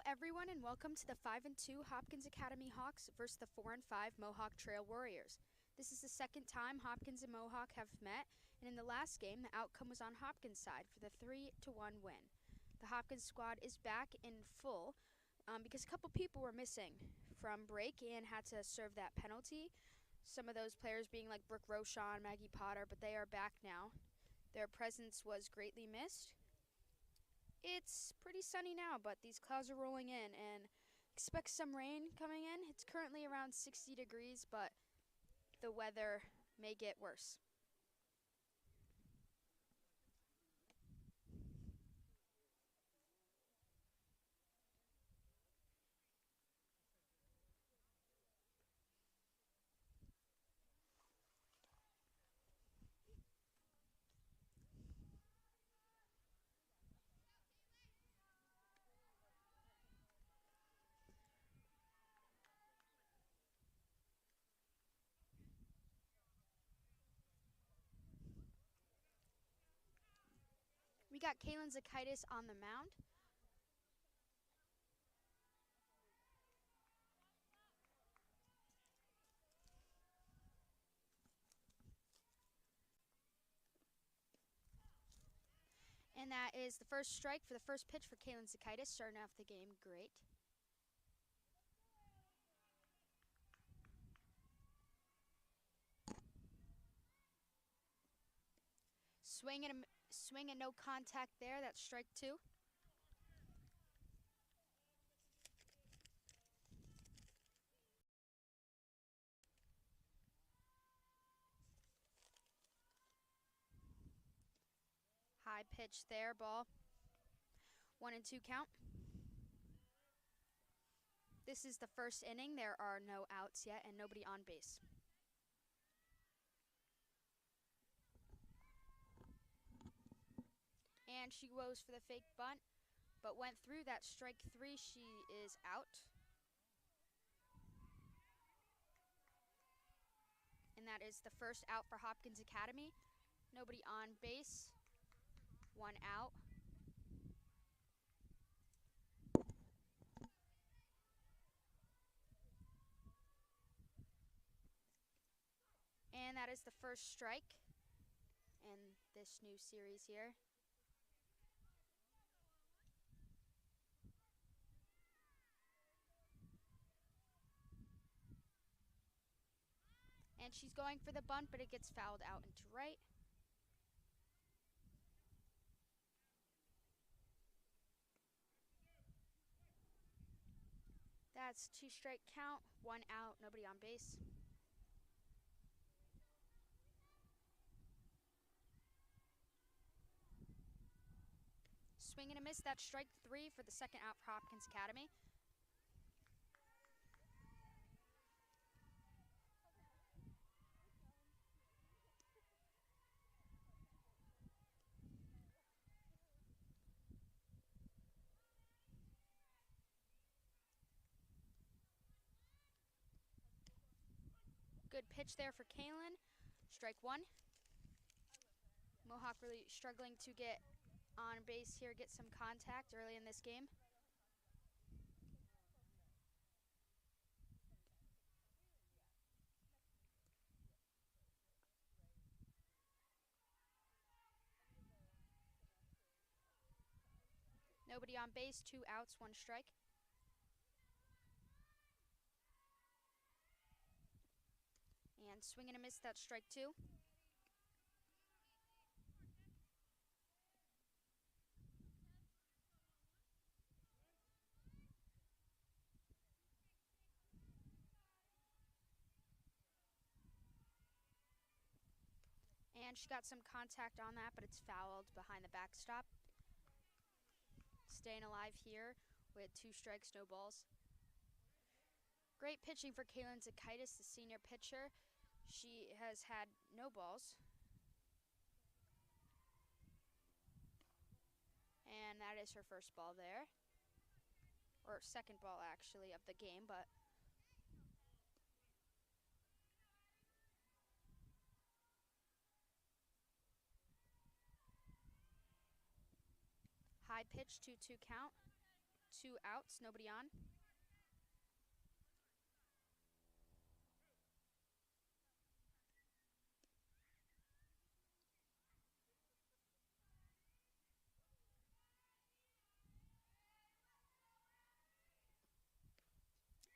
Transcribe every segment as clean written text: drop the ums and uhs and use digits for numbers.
everyone, and welcome to the 5-2 Hopkins Academy Hawks versus the 4-5 Mohawk Trail Warriors. This is the second time Hopkins and Mohawk have met, and in the last game, the outcome was on Hopkins' side for the 3-1 win. The Hopkins squad is back in full because a couple people were missing from break and had to serve that penalty. Some of those players being like Brooke Rochon, Maggie Potter, but they are back now. Their presence was greatly missed. It's pretty sunny now, but these clouds are rolling in and expect some rain coming in. It's currently around 60 degrees, but the weather may get worse. We got Kaylin Zakaitis on the mound. And that is the first strike for the first pitch for Kaylin Zakaitis, starting off the game great. Swing and no contact there. That's strike two. High pitch there, ball. 1-2 count. This is the first inning. There are no outs yet and nobody on base. And she goes for the fake bunt, but went through. That strike three. She is out. And that is the first out for Hopkins Academy. Nobody on base. One out. And that is the first strike in this new series here. And she's going for the bunt, but it gets fouled out into right. That's 2-strike count, 1 out, nobody on base. Swing and a miss. That's strike three for the second out for Hopkins Academy. Good pitch there for Kaylin. Strike one. Mohawk really struggling to get on base here, get some contact early in this game. Nobody on base, 2 outs, 1 strike. And swing and a miss, that's strike two. And she got some contact on that, but it's fouled behind the backstop. Staying alive here with 2 strikes, no balls. Great pitching for Kaylin Zakaitis, the senior pitcher. She has had no balls. And that is her first ball there. Or second ball, actually, of the game, but high pitch, 2-2 count. 2 outs, nobody on.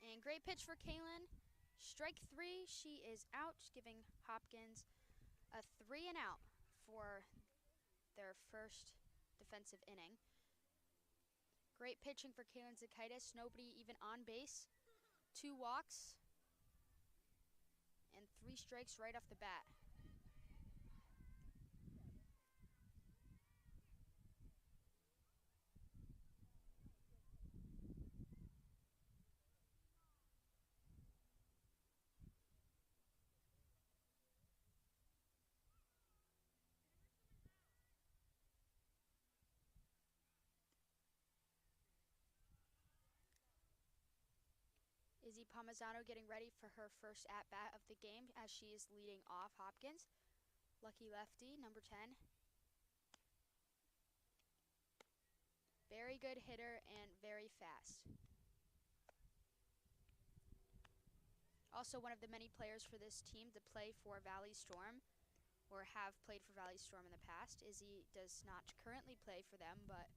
And great pitch for Kaylin. Strike 3, she is out, giving Hopkins a 3 and out for their first defensive inning. Great pitching for Kaylin Zakaitis, nobody even on base. 2 walks and 3 strikes right off the bat. Izzy Palmisano getting ready for her first at-bat of the game as she is leading off Hopkins. Lucky lefty, number 10. Very good hitter and very fast. Also one of the many players for this team to play for Valley Storm, or have played for Valley Storm in the past. Izzy does not currently play for them, but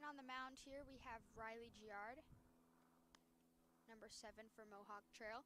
and on the mound here we have Riley Giard, number 7 for Mohawk Trail.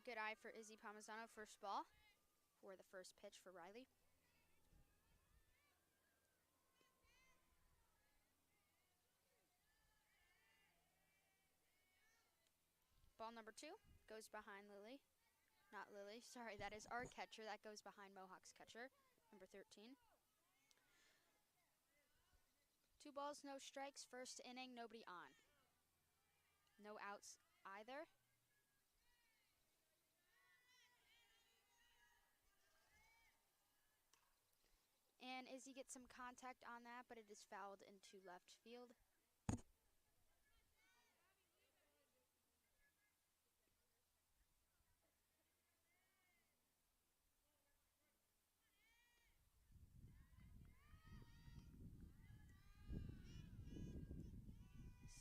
Good eye for Izzy Palmisano, first ball for the first pitch for Riley. Ball number 2 goes behind Lily. Not Lily, sorry, that is our catcher. That goes behind Mohawk's catcher, number 13. 2 balls, no strikes, first inning, nobody on. No outs either. And Izzy gets some contact on that, but it is fouled into left field.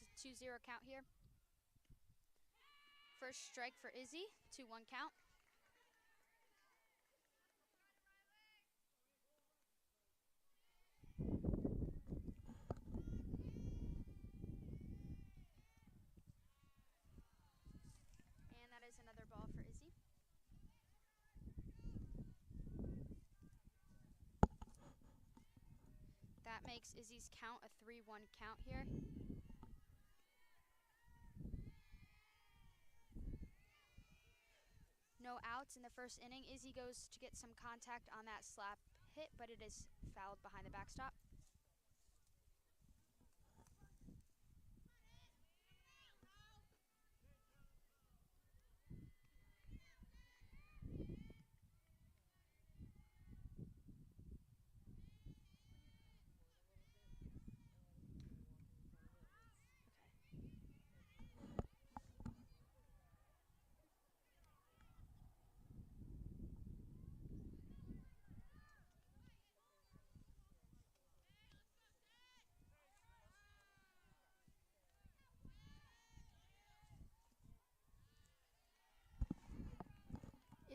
It's a 2-0 count here. First strike for Izzy, 2-1 count. And that is another ball for Izzy. That makes Izzy's count a 3-1 count here. No outs in the first inning. Izzy goes to get some contact on that slap hit, but it is fouled behind the backstop.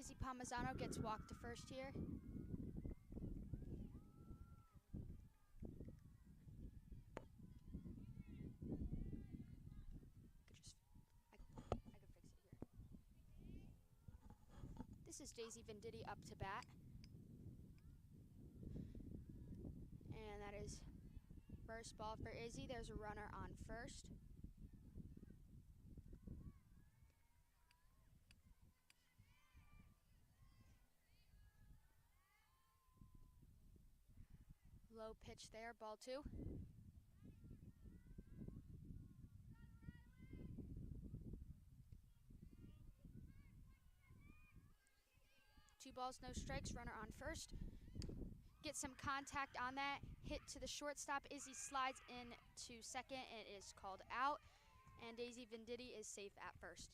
Izzy Palmisano gets walked to first here. is Daisy Venditti up to bat. And that is first ball for Izzy. There's a runner on first. Low pitch there, ball 2. 2 balls, no strikes, runner on first. Get some contact on that, hit to the shortstop. Izzy slides in to second and it is called out. And Daisy Venditti is safe at first.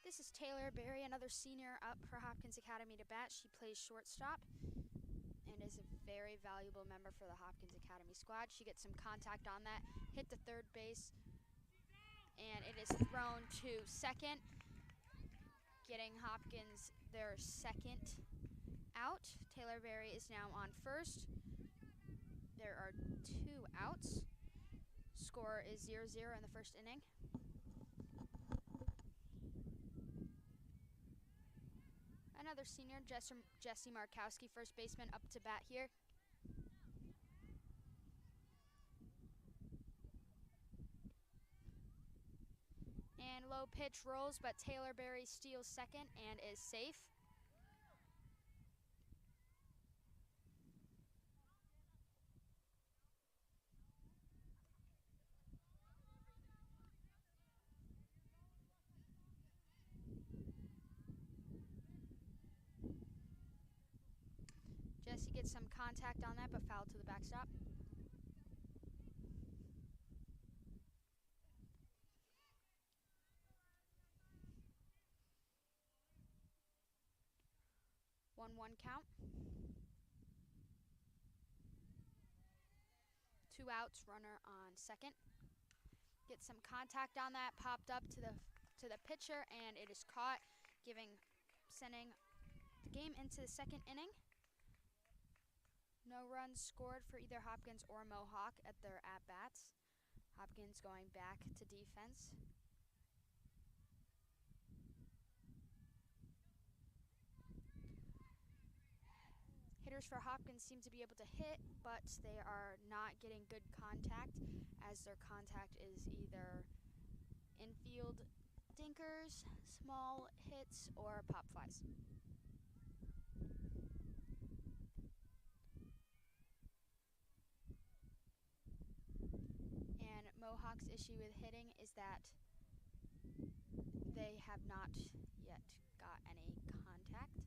This is Taylor Berry, another senior up for Hopkins Academy to bat. She plays shortstop and is a very valuable member for the Hopkins Academy squad. She gets some contact on that, hit to third base, and it is thrown to second, getting Hopkins their second out. Taylor Berry is now on first. There are 2 outs. Score is 0-0 in the first inning. Another senior, Jesse Markowski, first baseman, up to bat here. And low pitch rolls, but Taylor Berry steals second and is safe. Jesse gets some contact on that, but fouled to the backstop. One count. 2 outs, runner on second. Get some contact on that, popped up to the pitcher, and it is caught, sending the game into the second inning. No runs scored for either Hopkins or Mohawk at their at-bats. Hopkins going back to defense. Hitters for Hopkins seem to be able to hit, but they are not getting good contact, as their contact is either infield dinkers, small hits, or pop flies. And Mohawk's issue with hitting is that they have not yet got any contact.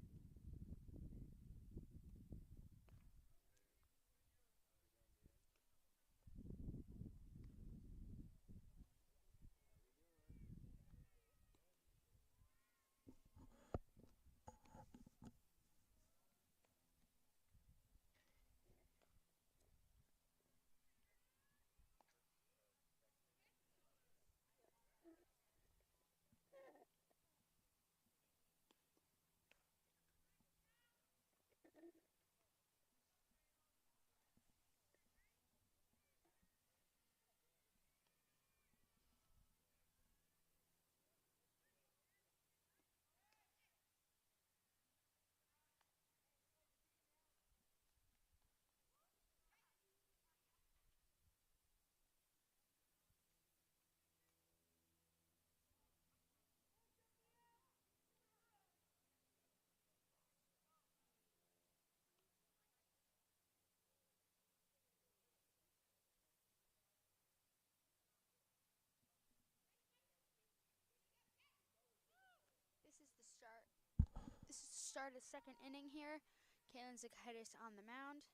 This is the start of the second inning here. Kaylin Zakaitis on the mound.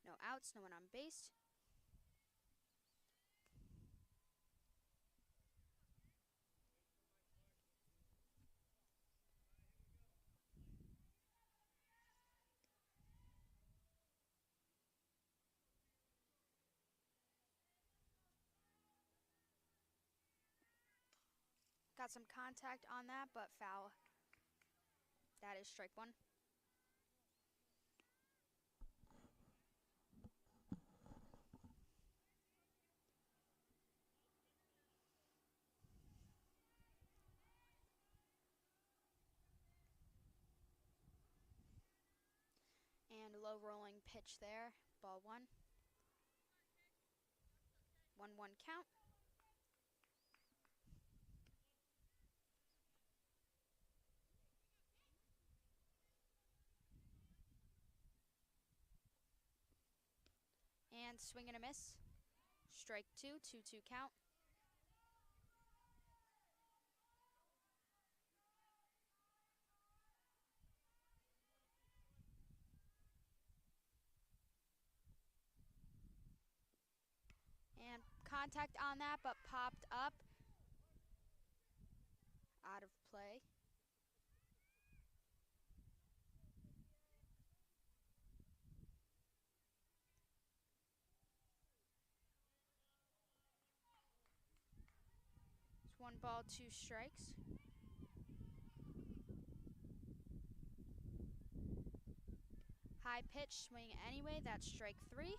No outs, no one on base. Got some contact on that, but foul. That is strike one. And low rolling pitch there, ball one. 1-1 count. And swing and a miss. Strike two, 2-2 count. And contact on that, but popped up. Out of play. It's 1 ball, 2 strikes. High pitch, swing anyway, that's strike 3.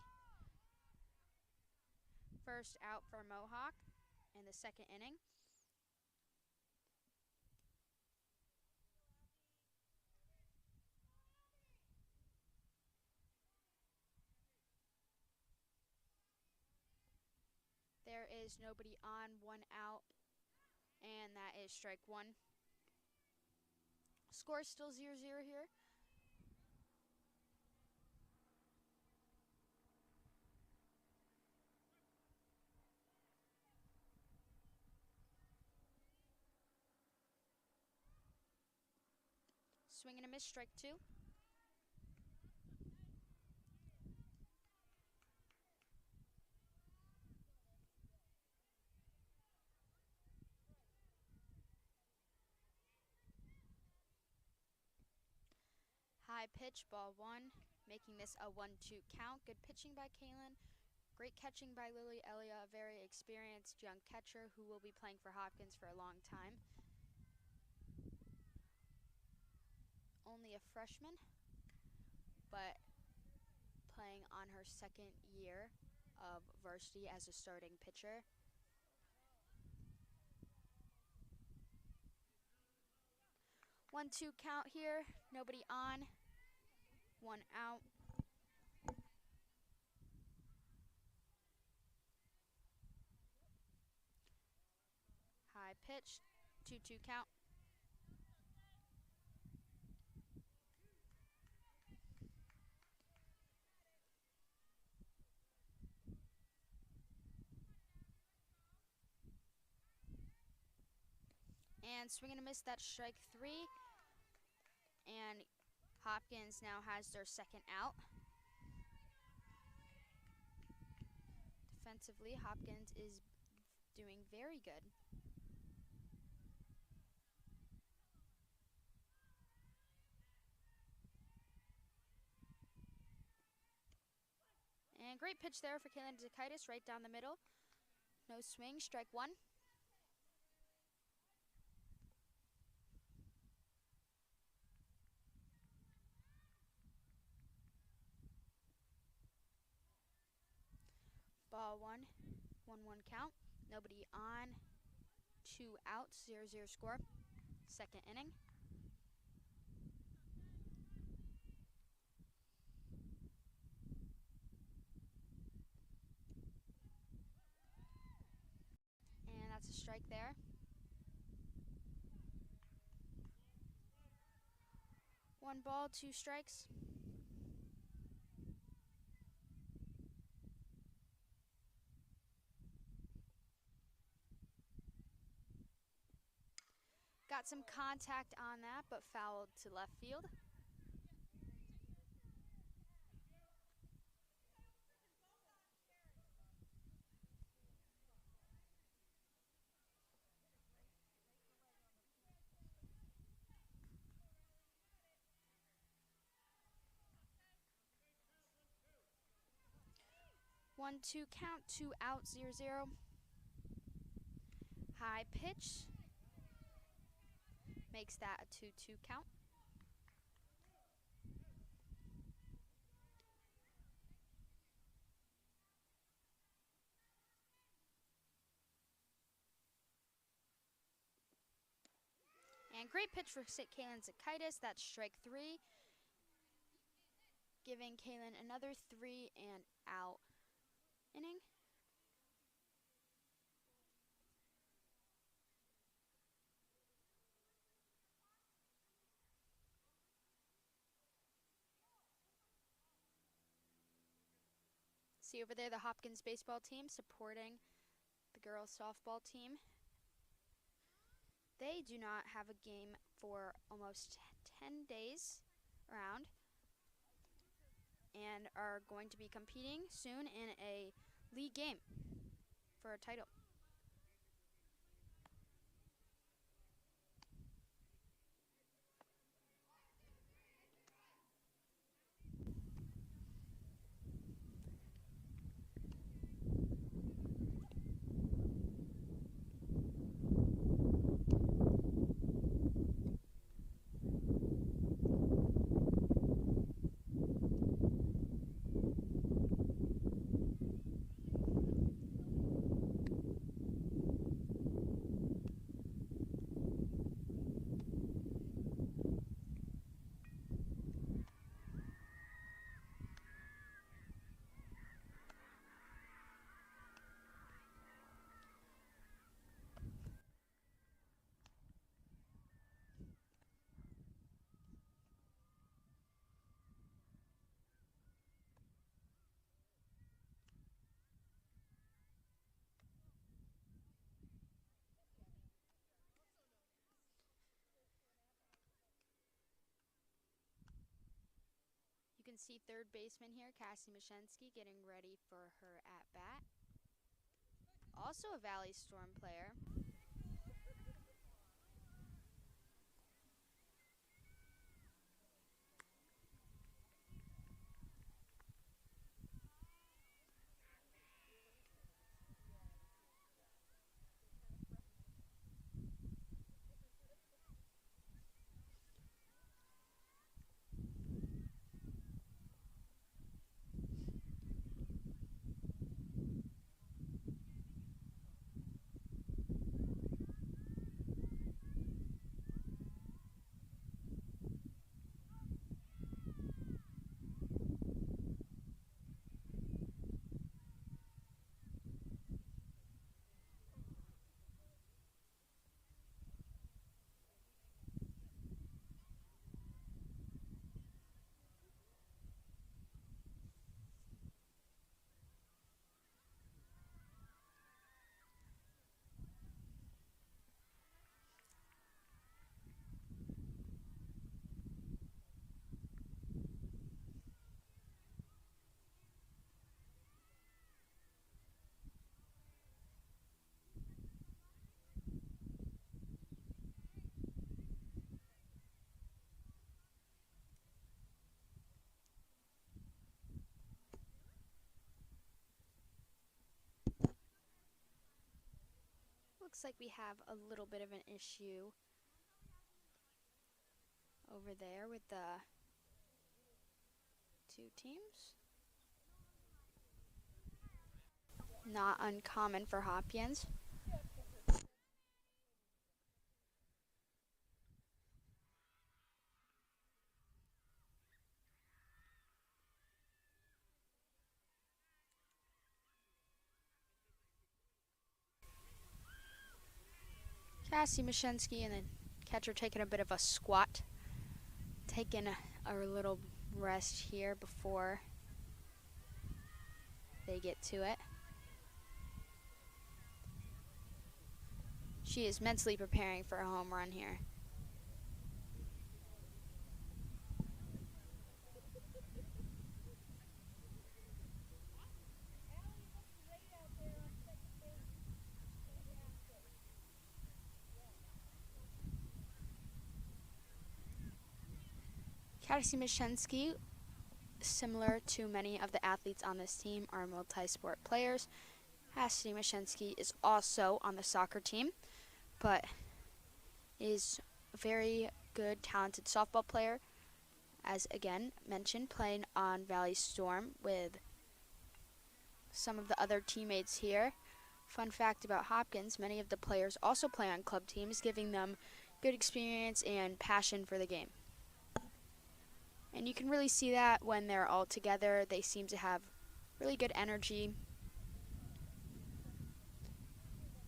First out for Mohawk in the second inning. There is nobody on, 1 out, and that is strike 1. Score is still 0-0 here. Swing and a miss, strike 2. High pitch, ball 1, making this a 1-2 count. Good pitching by Kaylin. Great catching by Lily Elia, a very experienced young catcher who will be playing for Hopkins for a long time. Only a freshman, but playing on her second year of varsity as a starting pitcher. One, 2 count here, nobody on, 1 out. High pitch, 2-2 count. And swing and a miss, that's strike 3. And Hopkins now has their second out. Defensively, Hopkins is doing very good. And great pitch there for Kaylin Zakaitis, right down the middle. No swing, strike 1. Ball 1, 1-1 count. Nobody on, 2 outs, 0-0 score. Second inning. And that's a strike there. 1 ball, 2 strikes. Got some contact on that, but fouled to left field. One, 2 count, 2 out, 0-0. High pitch, makes that a 2-2 count. And great pitch for Kaylin Zakaitis. That's strike 3, giving Kaylin another 3 and out inning. See over there the Hopkins baseball team supporting the girls softball team. They do not have a game for almost 10 days around and are going to be competing soon in a league game for a title. You can see third baseman here, Cassie Mashensky, getting ready for her at-bat. Also a Valley Storm player. Looks like we have a little bit of an issue over there with the two teams. Not uncommon for Hopkins. Cassie Mashensky and the catcher taking a bit of a squat. Taking a little rest here before they get to it. She is mentally preparing for a home run here. Cassie Mashensky, similar to many of the athletes on this team, are multi-sport players. Cassie Mashensky is also on the soccer team, but is a very good, talented softball player, as again mentioned, playing on Valley Storm with some of the other teammates here. Fun fact about Hopkins, many of the players also play on club teams, giving them good experience and passion for the game. And you can really see that when they're all together. They seem to have really good energy.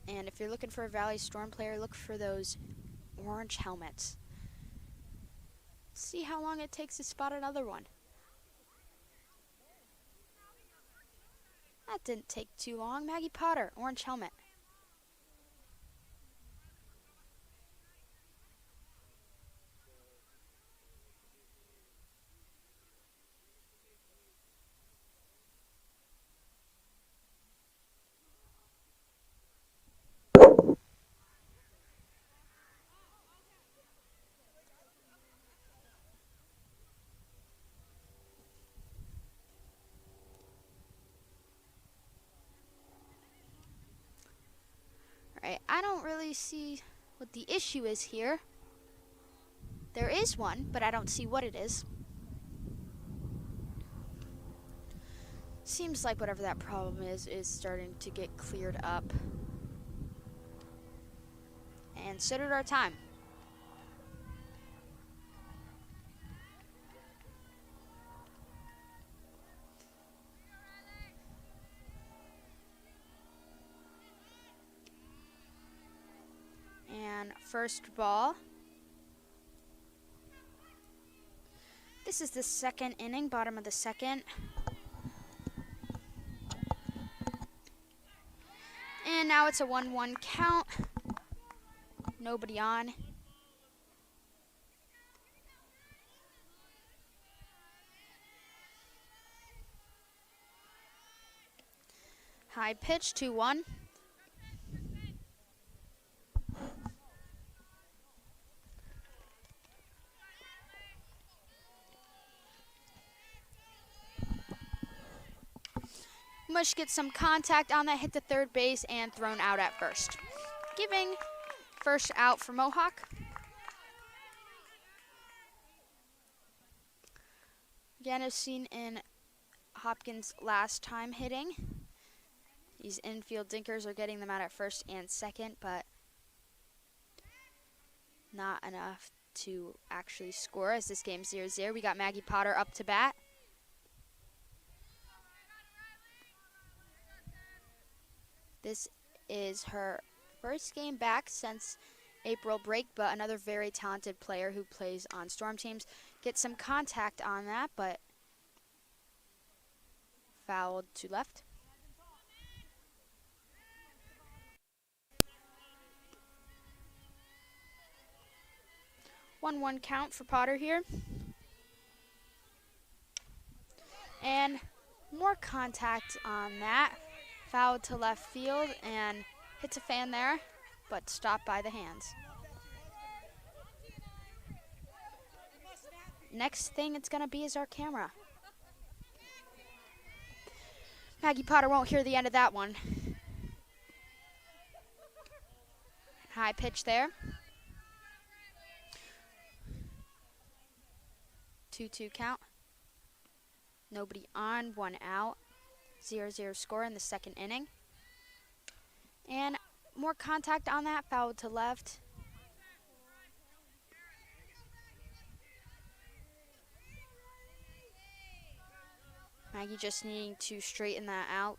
And if you're looking for a Valley Storm player, look for those orange helmets. See how long it takes to spot another one. That didn't take too long. Maggie Potter, orange helmet. Alright, I don't really see what the issue is here. There is one, but I don't see what it is. Seems like whatever that problem is starting to get cleared up. And so did our time. And first ball. This is the second inning, bottom of the second. And now it's a 1-1 count. Nobody on. High pitch, 2-1. Mush gets some contact on that, hit to third base, and thrown out at first. Giving first out for Mohawk. Again, as seen in Hopkins' last time hitting. These infield dinkers are getting them out at first and second, but not enough to actually score as this game's 0-0. We got Maggie Potter up to bat. This is her first game back since April break, but another very talented player who plays on Storm teams. Gets some contact on that, but fouled to left. One count for Potter here. And more contact on that. Fouled to left field and hits a fan there, but stopped by the hands. Next thing it's gonna be is our camera. Maggie Potter won't hear the end of that one. High pitch there. 2-2 count. Nobody on, 1 out. 0-0 score in the second inning. And more contact on that, fouled to left. Maggie just needing to straighten that out.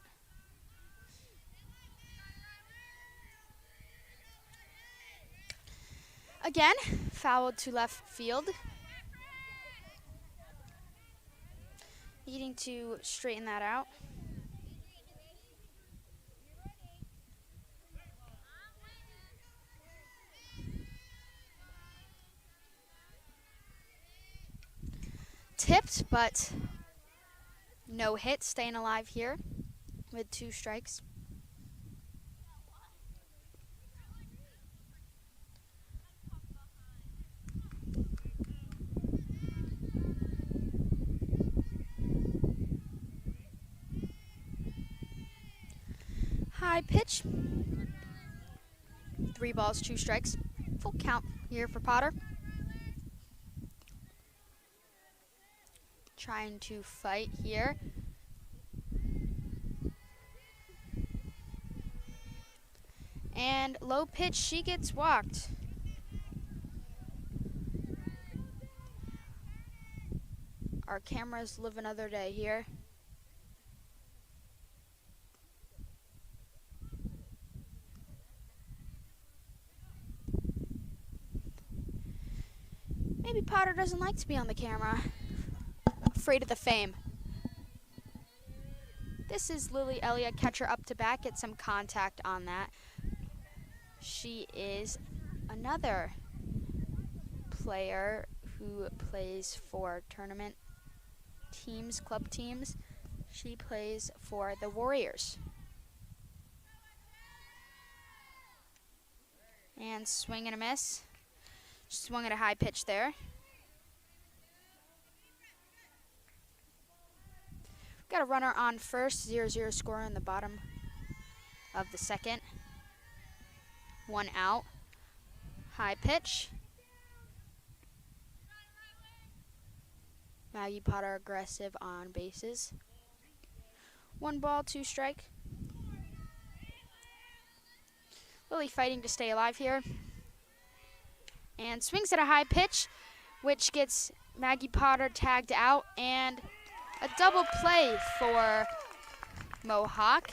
Again, fouled to left field. Needing to straighten that out. Tipped, but no hit, staying alive here with 2 strikes. High pitch. 3 balls, 2 strikes. Full count here for Potter. Trying to fight here. And low pitch, she gets walked. Our cameras live another day here. Maybe Potter doesn't like to be on the camera. Afraid of the fame. This is Lily Elliott, catcher up to bat. Get some contact on that. She is another player who plays for tournament teams, club teams. She plays for the Warriors. And swing and a miss. Swung at a high pitch there. Got a runner on first, 0-0 score in the bottom of the second. 1 out. High pitch. Maggie Potter aggressive on bases. 1 ball, 2 strike. Lily fighting to stay alive here. And swings at a high pitch, which gets Maggie Potter tagged out, and a double play for Mohawk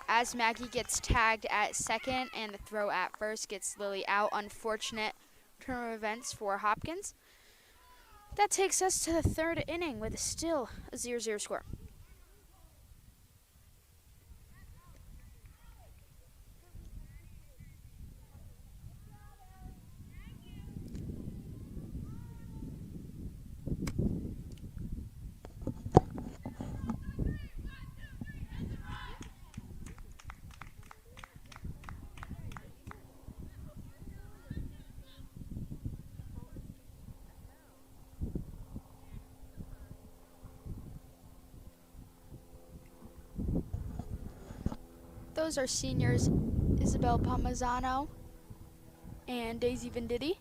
as Maggie gets tagged at second and the throw at first gets Lily out. Unfortunate turn of events for Hopkins. That takes us to the third inning with still a 0-0 score. Those are seniors Isabel Palmazzano and Daisy Venditti.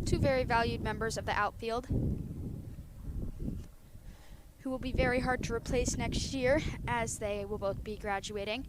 2 very valued members of the outfield who will be very hard to replace next year as they will both be graduating.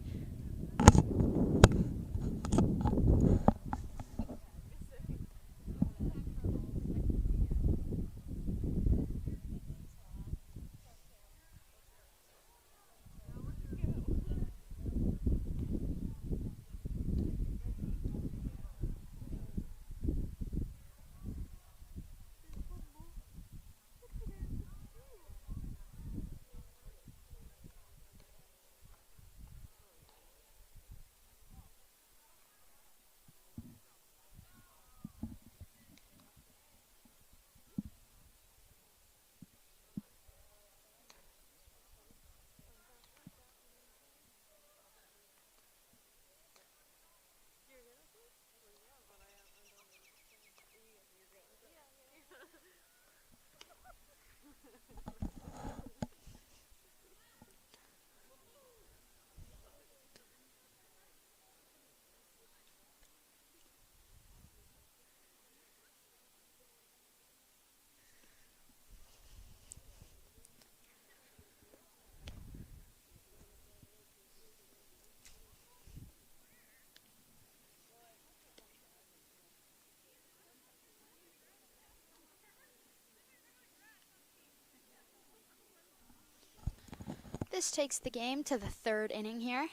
This takes the game to the third inning here,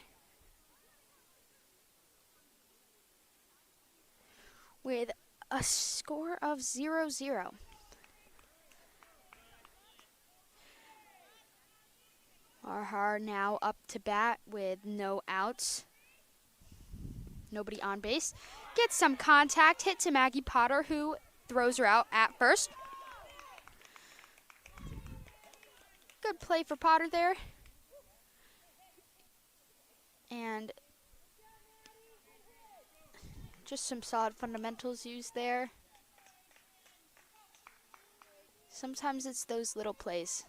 with a score of 0-0. Arhar now up to bat with no outs. Nobody on base. Gets some contact, hit to Maggie Potter, who throws her out at first. Good play for Potter there. And just some solid fundamentals used there. Sometimes it's those little plays.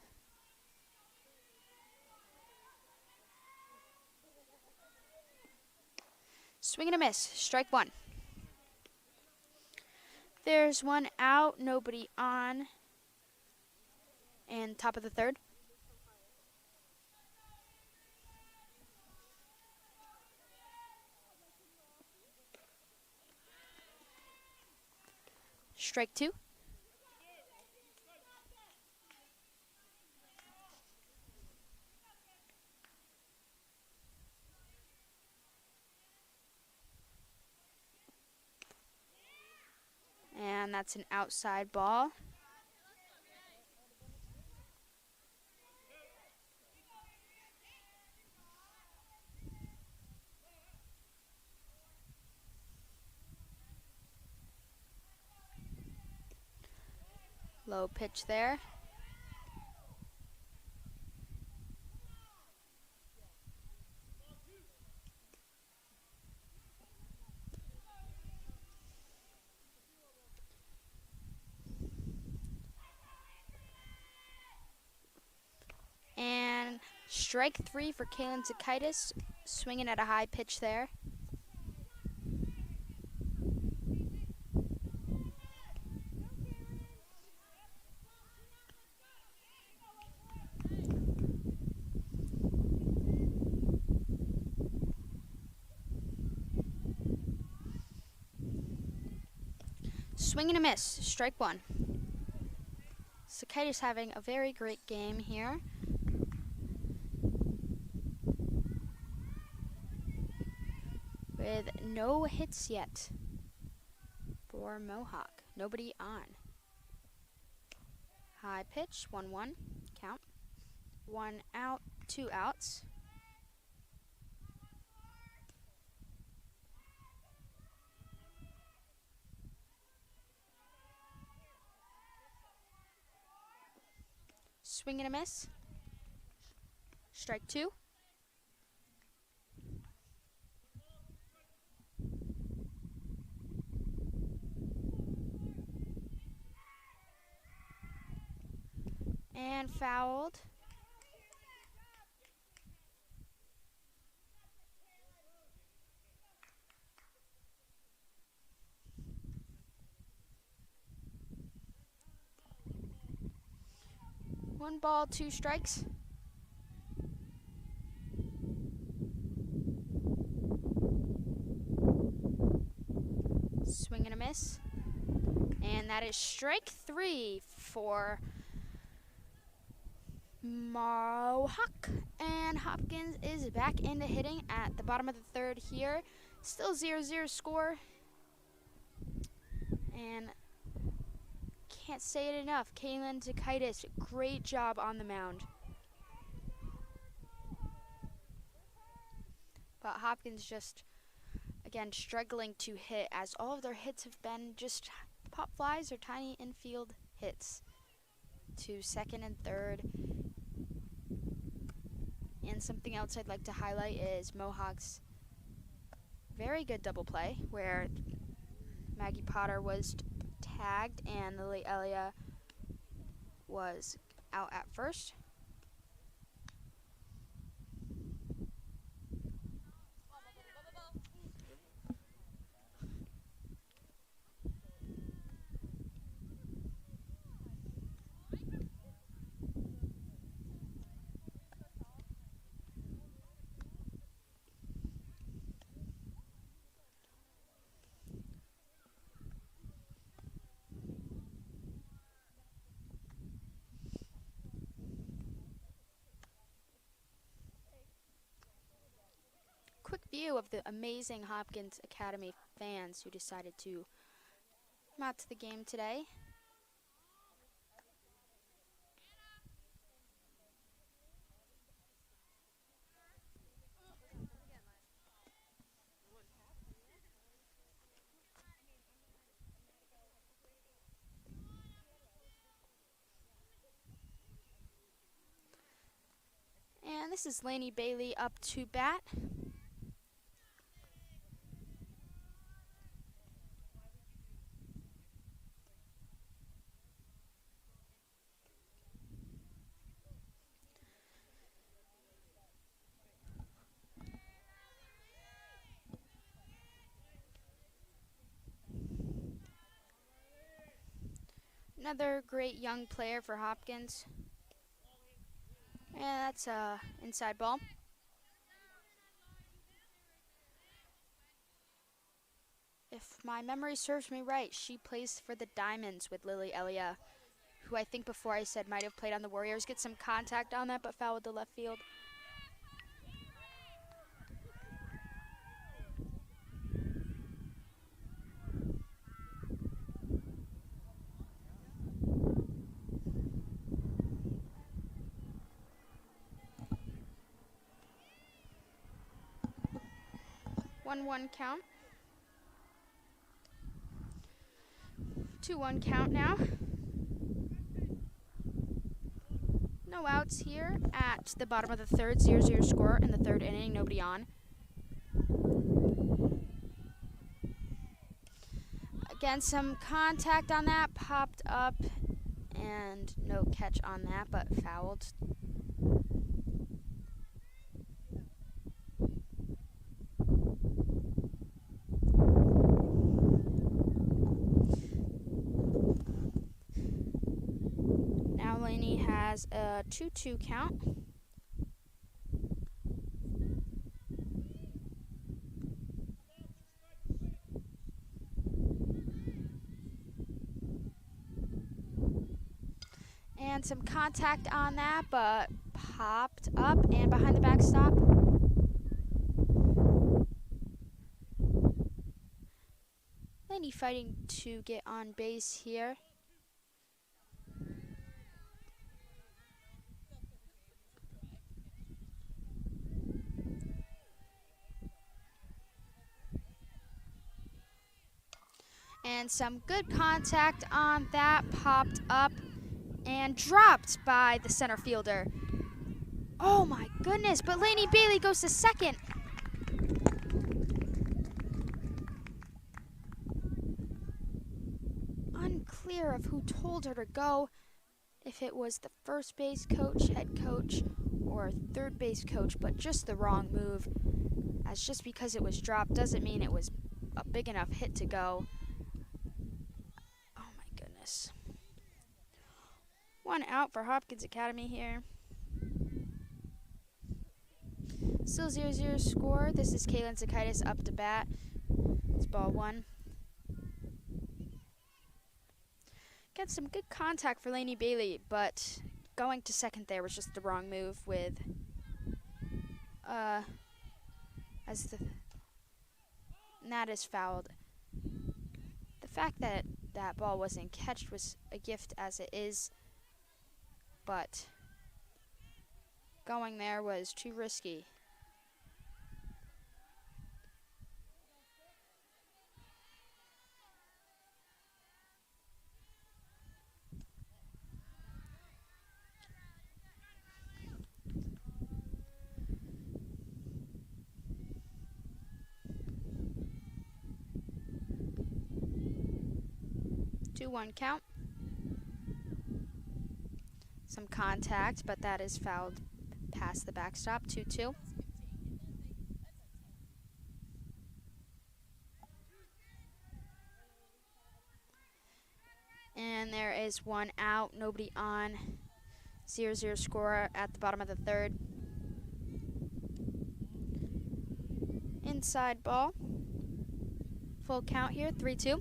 Swing and a miss. Strike one. There's one out, nobody on. And top of the third. Strike two. And that's an outside ball. Low pitch there. And strike three for Kalen Zakaitis, swinging at a high pitch there. Swing and a miss, strike one. Zakaitis having a very great game here. With no hits yet for Mohawk. Nobody on. High pitch, 1-1, count. One out, two outs. Swing and a miss. Strike two. And fouled. One ball, two strikes. Swing and a miss. And that is strike three for Mohawk. And Hopkins is back into hitting at the bottom of the third here. Still 0-0 score. And can't say it enough. Kalen Zakaitis, great job on the mound. But Hopkins just, again, struggling to hit, as all of their hits have been just pop flies or tiny infield hits to second and third. And something else I'd like to highlight is Mohawk's very good double play, where Maggie Potter was tagged and Lily Elia was out at first. Quick view of the amazing Hopkins Academy fans who decided to come out to the game today. And this is Lainey Bailey up to bat. Another great young player for Hopkins. And that's a inside ball. If my memory serves me right, she plays for the Diamonds with Lily Elia, who I think before I said might have played on the Warriors. Get some contact on that, but fouled the left field. One count. 2-1 count now. No outs here at the bottom of the third. 0-0 score in the third inning. Nobody on. Again, some contact on that. Popped up and no catch on that, but fouled. Now Laney has a 2-2 count. And some contact on that, but popped up and behind the backstop. Laney fighting to get on base here. And some good contact on that, popped up and dropped by the center fielder. Oh my goodness, but Laney Bailey goes to second. Unclear of who told her to go, if it was the first base coach, head coach, or third base coach, but just the wrong move. As just because it was dropped doesn't mean it was a big enough hit to go. Oh my goodness. 1 out for Hopkins Academy here. Still 0-0 score. This is Kaylin Zakaitis up to bat. It's ball 1. Got some good contact for Laney Bailey, but going to second there was just the wrong move with and that is fouled. The fact that that ball wasn't catched was a gift as it is, but going there was too risky. One count. Some contact, but that is fouled past the backstop. 2-2. And there is 1 out, nobody on. 0-0 score at the bottom of the third. Inside ball. Full count here, 3-2.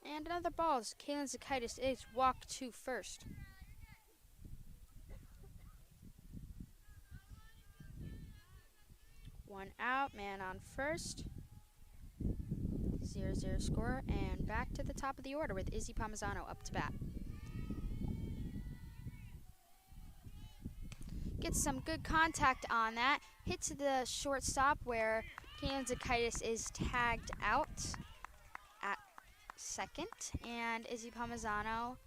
And another ball as Kaylin Zakaitis is walked to first. One out, man on first. 0-0 score, and back to the top of the order with Izzy Palmisano up to bat. Gets some good contact on that. Hit to the shortstop where Kaylin Zakaitis is tagged out at second, and Izzy Palmisano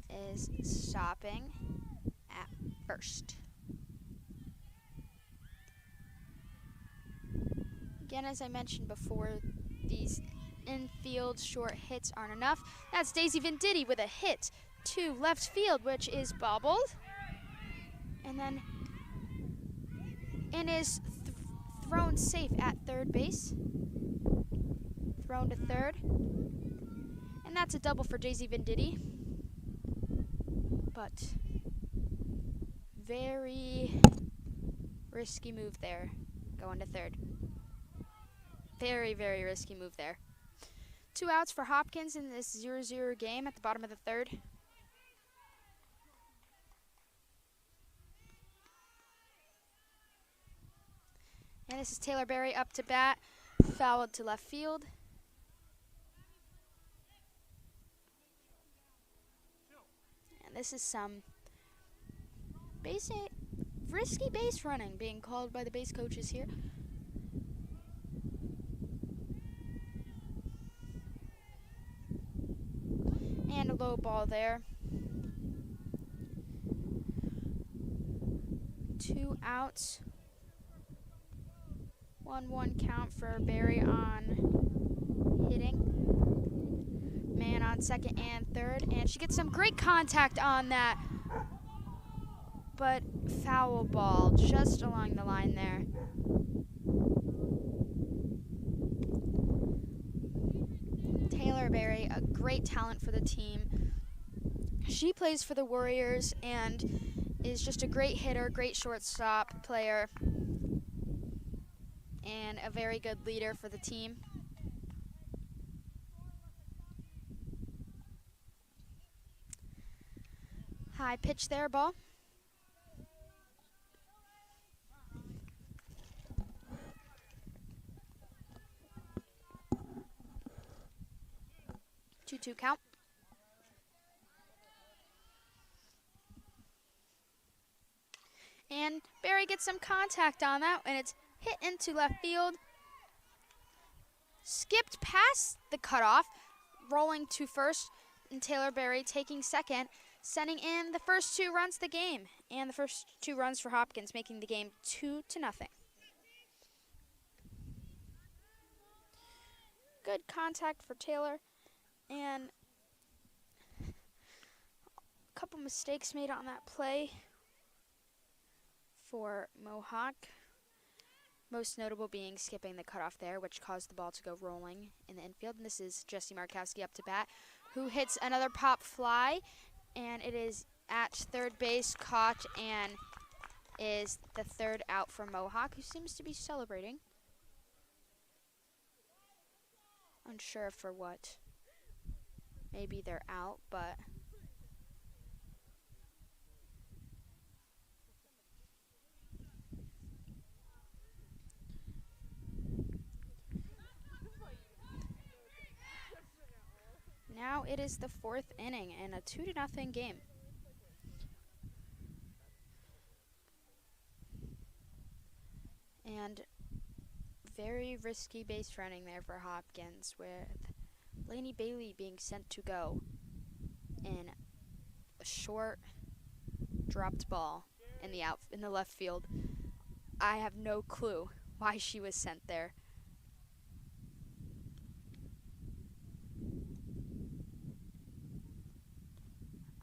is stopping at first. Again, as I mentioned before, these infield short hits aren't enough. That's Daisy Venditti with a hit to left field, which is bobbled. And then is thrown safe at third base. Thrown to third. And that's a double for Jay-Z Venditti. But very risky move there, going to third. Very, very risky move there. 2 outs for Hopkins in this 0-0 game at the bottom of the third. And this is Taylor Berry up to bat, fouled to left field. And this is some risky base running being called by the base coaches here. And a low ball there. 2 outs. 1-1 count for Berry on hitting. Man on second and third. And she gets some great contact on that. But foul ball just along the line there. Taylor Berry, a great talent for the team. She plays for the Warriors and is just a great hitter, great shortstop player, and a very good leader for the team. High pitch there, ball. Two count. And Berry gets some contact on that, and it's hit into left field. Skipped past the cutoff, rolling to first, and Taylor Berry taking second, sending in the first 2 runs of the game. And the first 2 runs for Hopkins, making the game 2-0. Good contact for Taylor. And a couple mistakes made on that play for Mohawk. Most notable being skipping the cutoff there, which caused the ball to go rolling in the infield. And this is Jesse Markowski up to bat, who hits another pop fly. And it is at third base, caught, and is the 3rd out for Mohawk, who seems to be celebrating. Unsure for what. Maybe they're out, but now it is the 4th inning and a 2-0 game. And very risky base running there for Hopkins, with Lainey Bailey being sent to go in a short dropped ball in the left field. I have no clue why she was sent there.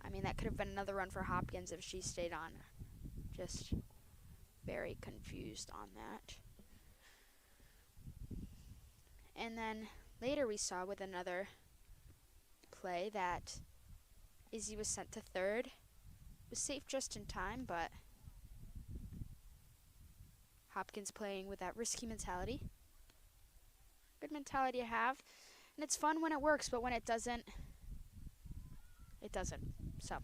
I mean, that could have been another run for Hopkins if she stayed on. Just very confused on that. And then later we saw with another play that Izzy was sent to third. Was safe just in time, but Hopkins playing with that risky mentality. Good mentality to have. And it's fun when it works, but when it doesn't, it doesn't. So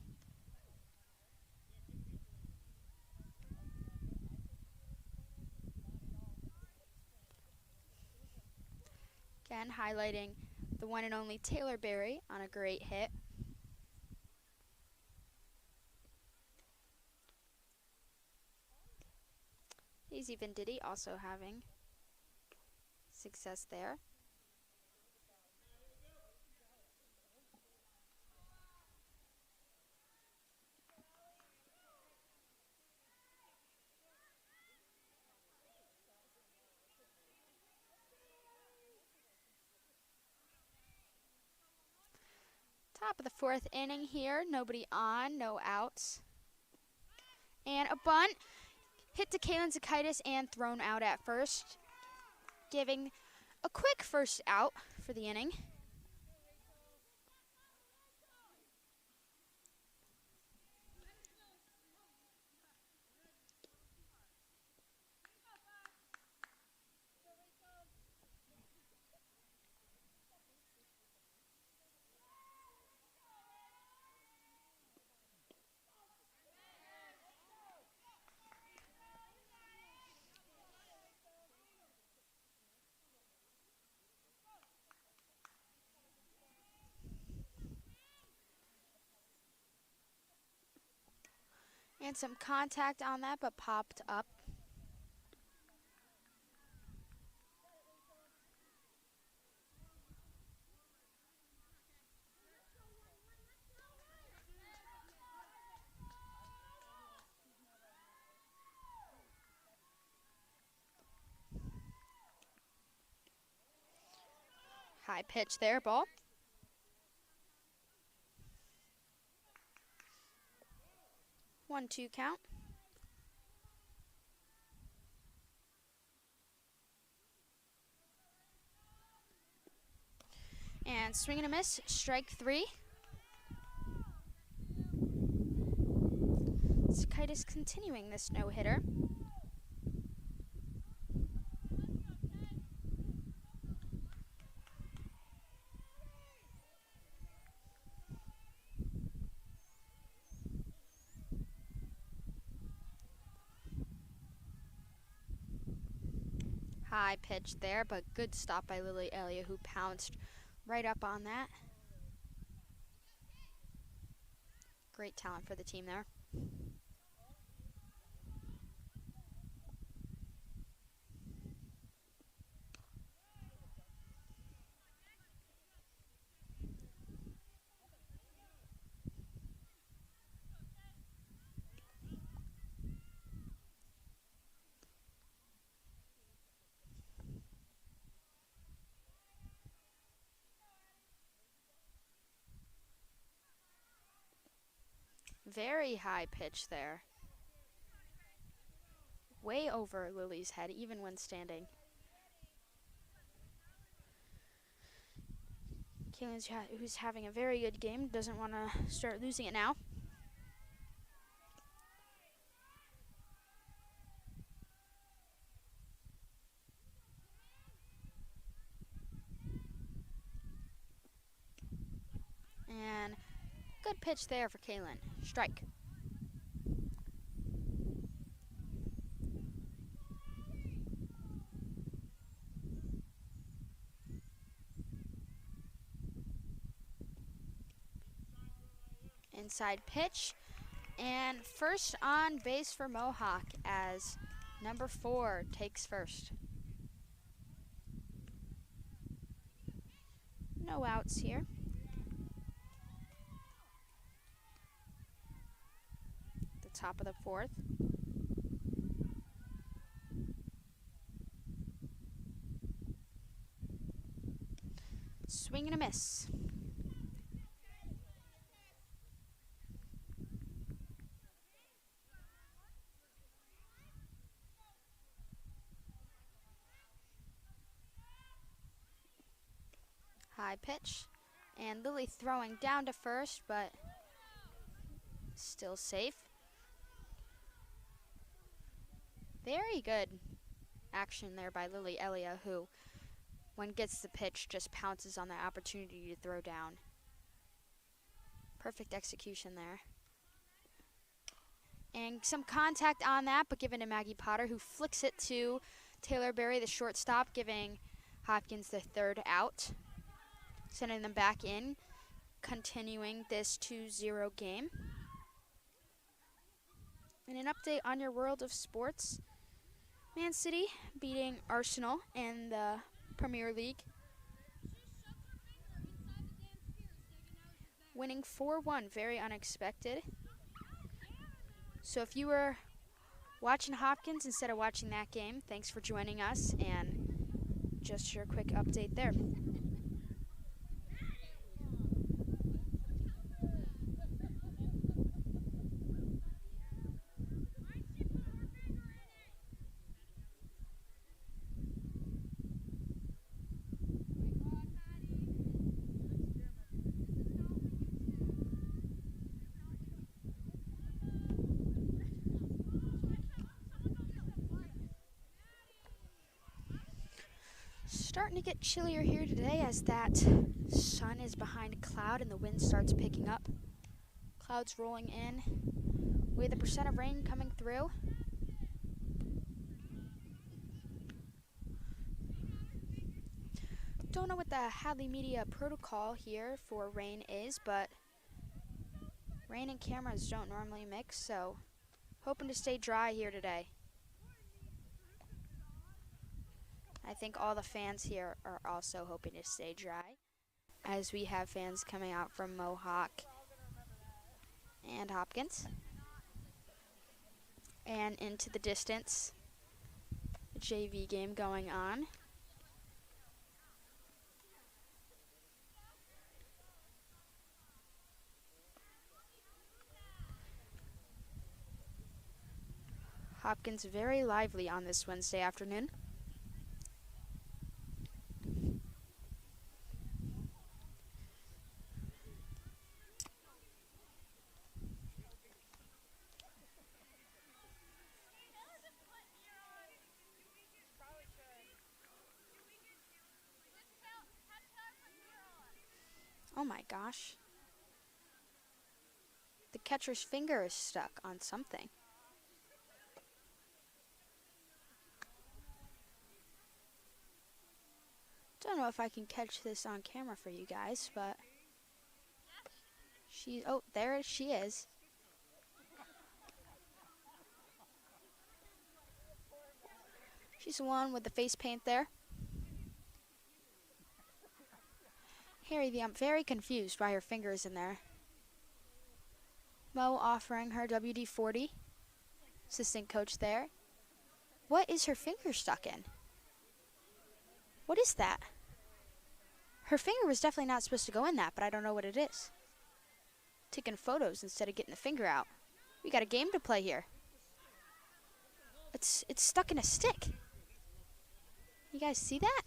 again, highlighting the one and only Taylor Berry on a great hit. Jay-Z Venditti also having success there. Top of the fourth inning here. Nobody on, no outs. And a bunt hit to Kalen Zakaitis and thrown out at first, giving a quick first out for the inning. And some contact on that, but popped up. High pitch there, ball. One, two count. And swing and a miss, strike three. Zakaitis continuing this no-hitter. High pitch there, but good stop by Lily Elliott, who pounced right up on that. Great talent for the team there. Very high pitch there. Way over Lily's head, even when standing. Kaylin, who's having a very good game, doesn't want to start losing it now. And good pitch there for Kaylin. Strike. Inside pitch. And first on base for Mohawk as number 4 takes first. No outs here. Top of the fourth. Swing and a miss. High pitch. And Lily throwing down to first, but still safe. Very good action there by Lily Elliott, who, when gets the pitch, just pounces on that opportunity to throw down. Perfect execution there. And some contact on that, but given to Maggie Potter, who flicks it to Taylor Berry, the shortstop, giving Hopkins the third out, sending them back in, continuing this 2-0 game. And an update on your world of sports. Man City beating Arsenal in the Premier League, winning 4-1, very unexpected. So if you were watching Hopkins instead of watching that game, thanks for joining us, and just your quick update there. Starting to get chillier here today as that sun is behind a cloud and the wind starts picking up. Clouds rolling in with a percent of rain coming through. Don't know what the Hadley Media protocol here for rain is, but rain and cameras don't normally mix, so hoping to stay dry here today. I think all the fans here are also hoping to stay dry, as we have fans coming out from Mohawk and Hopkins. And into the distance, the JV game going on. Hopkins very lively on this Wednesday afternoon. Oh my gosh. The catcher's finger is stuck on something. Don't know if I can catch this on camera for you guys, but oh, there she is. She's the one with the face paint there. Harry, I'm very confused why her finger is in there. Mo offering her WD-40. Assistant coach there. What is her finger stuck in? What is that? Her finger was definitely not supposed to go in that, but I don't know what it is. Taking photos instead of getting the finger out. We got a game to play here. It's stuck in a stick. You guys see that?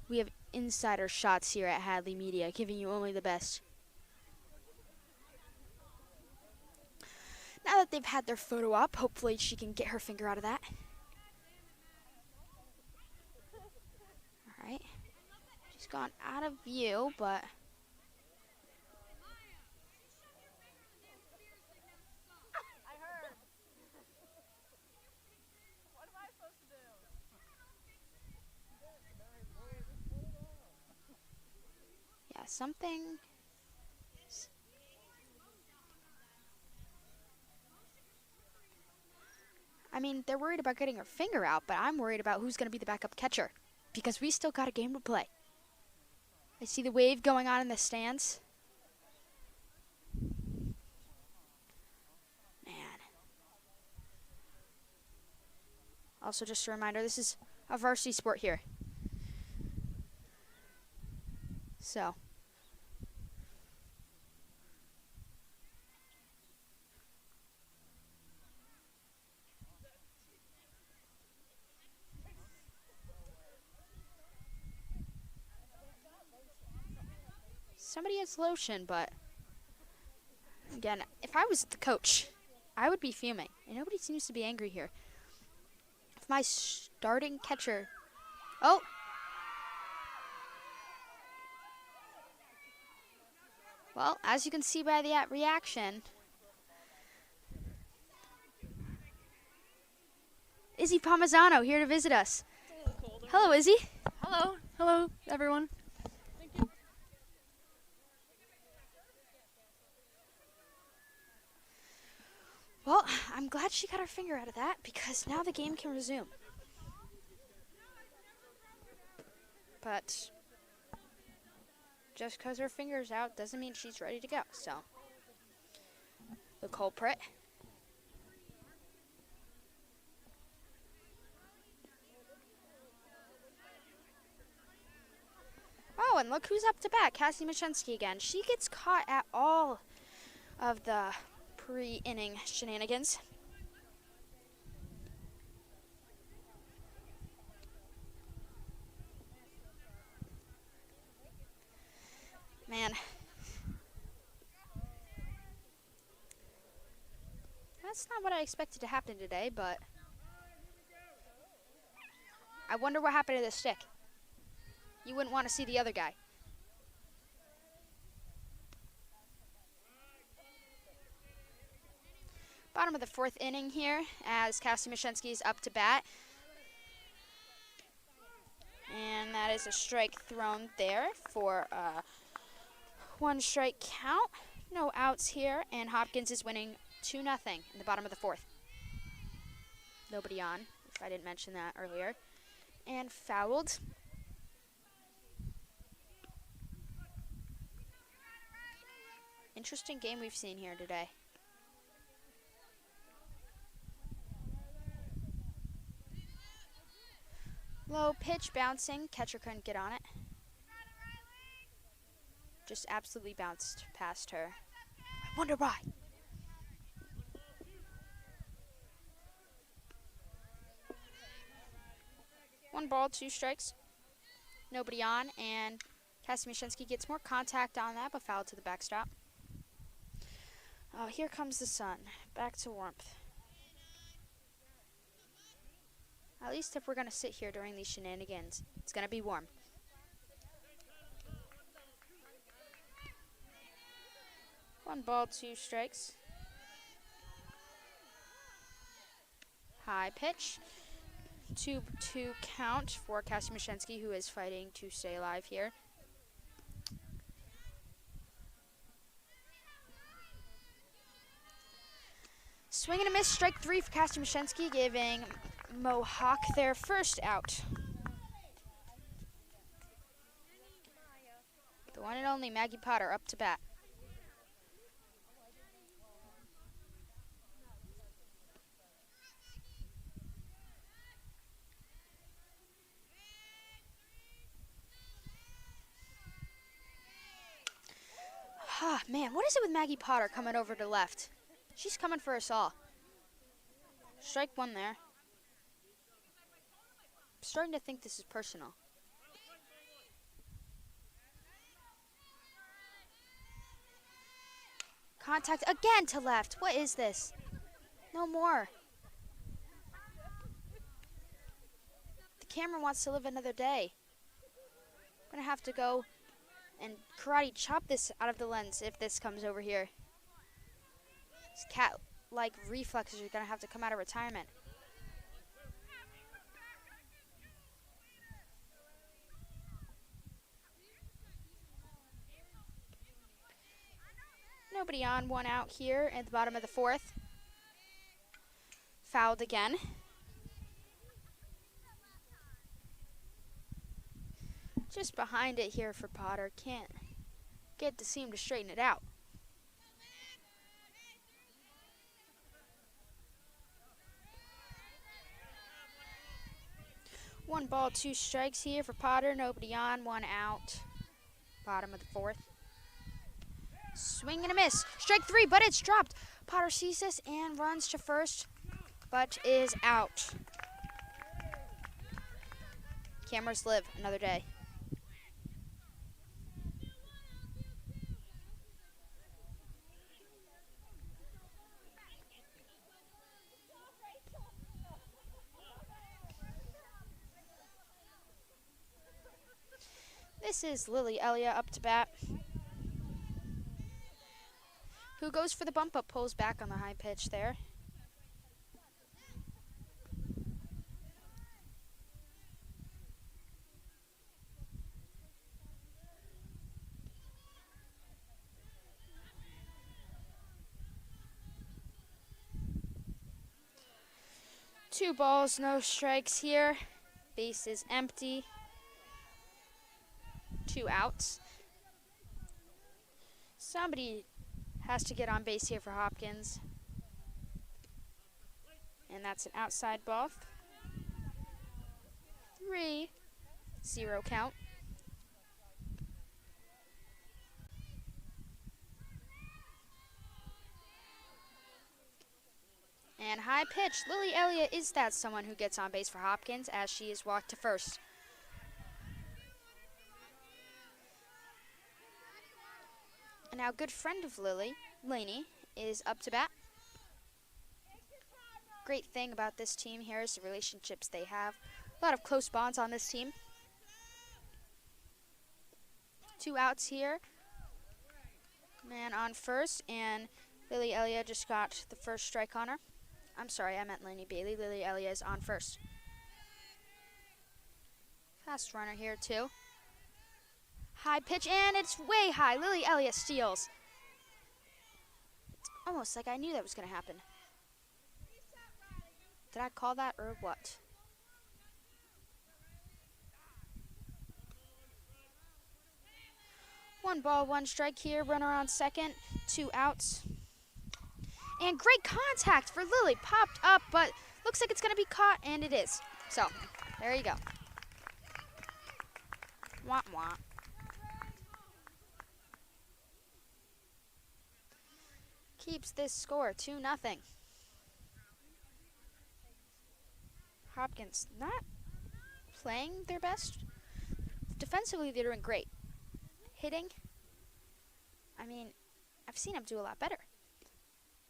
We have insider shots here at Hadley Media, giving you only the best. Now that they've had their photo up, hopefully she can get her finger out of that. Alright. She's gone out of view, but yeah, something. I mean, they're worried about getting her finger out, but I'm worried about who's going to be the backup catcher, because we still got a game to play. I see the wave going on in the stands. Man. Also, just a reminder, this is a varsity sport here. So. Somebody has lotion, but again, if I was the coach, I would be fuming. And nobody seems to be angry here. If my starting catcher... Oh! Well, as you can see by the reaction, Izzy Palmisano here to visit us. Hello, Izzy. Hello. Hello, everyone. Thank you. Well, I'm glad she got her finger out of that, because now the game can resume. But just because her finger's out doesn't mean she's ready to go, so. The culprit. Oh, and look who's up to bat, Cassie Machensky again. She gets caught at all of the pre-inning shenanigans. Man. That's not what I expected to happen today, but I wonder what happened to the stick. You wouldn't want to see the other guy. Bottom of the 4th inning here as Cassie Mashensky is up to bat. And that is a strike thrown there for a 1 strike count. No outs here, and Hopkins is winning 2-0 in the bottom of the 4th. Nobody on, if I didn't mention that earlier. And fouled. Interesting game we've seen here today. Low pitch bouncing, catcher couldn't get on it. Just absolutely bounced past her. I wonder why. One ball, 2 strikes. Nobody on, and Cassie Mashensky gets more contact on that, but fouled to the backstop. Oh, here comes the sun. Back to warmth. At least if we're going to sit here during these shenanigans, it's going to be warm. One ball, 2 strikes. High pitch. 2-2 count for Cassie Mashensky, who is fighting to stay alive here. Swing and a miss, strike 3 for Cassie Mashensky, giving Mohawk their first out. The one and only Maggie Potter up to bat. Ah, man, what is it with Maggie Potter coming over to left? She's coming for us all. Strike 1 there. I'm starting to think this is personal. Contact again to left. What is this? No more. The camera wants to live another day. I'm gonna have to go and karate chop this out of the lens if this comes over here. These cat-like reflexes are gonna have to come out of retirement. Nobody on, 1 out here at the bottom of the 4th. Fouled again. Just behind it here for Potter. Can't get to seem to straighten it out. One ball, 2 strikes here for Potter. Nobody on, 1 out. Bottom of the 4th. Swing and a miss. Strike 3, but it's dropped. Potter sees this and runs to first, but is out. Cameras live another day. This is Lily Elliott up to bat, who goes for the bump up, pulls back on the high pitch there. Two balls, no strikes here. Base is empty. 2 outs. Somebody has to get on base here for Hopkins. And that's an outside ball. 3-0 count. And high pitch. Lily Elliott is that someone who gets on base for Hopkins as she is walked to first. And now good friend of Lily, Lainey, is up to bat. Great thing about this team here is the relationships they have A lot of close bonds on this team. 2 outs here. Man on first, and Lily Elia just got the first strike on her. I'm sorry, I meant Lainey Bailey. Lily Elia is on first. Fast runner here too. High pitch, and it's way high. Lily Elia steals. It's almost like I knew that was going to happen. Did I call that or what? One ball, one strike here. Runner on second. 2 outs. And great contact for Lily. Popped up, but looks like it's going to be caught, and it is. So, there you go. Wah, wah. Keeps this score 2-0. Hopkins not playing their best. Defensively, they're doing great. Hitting, I mean, I've seen them do a lot better.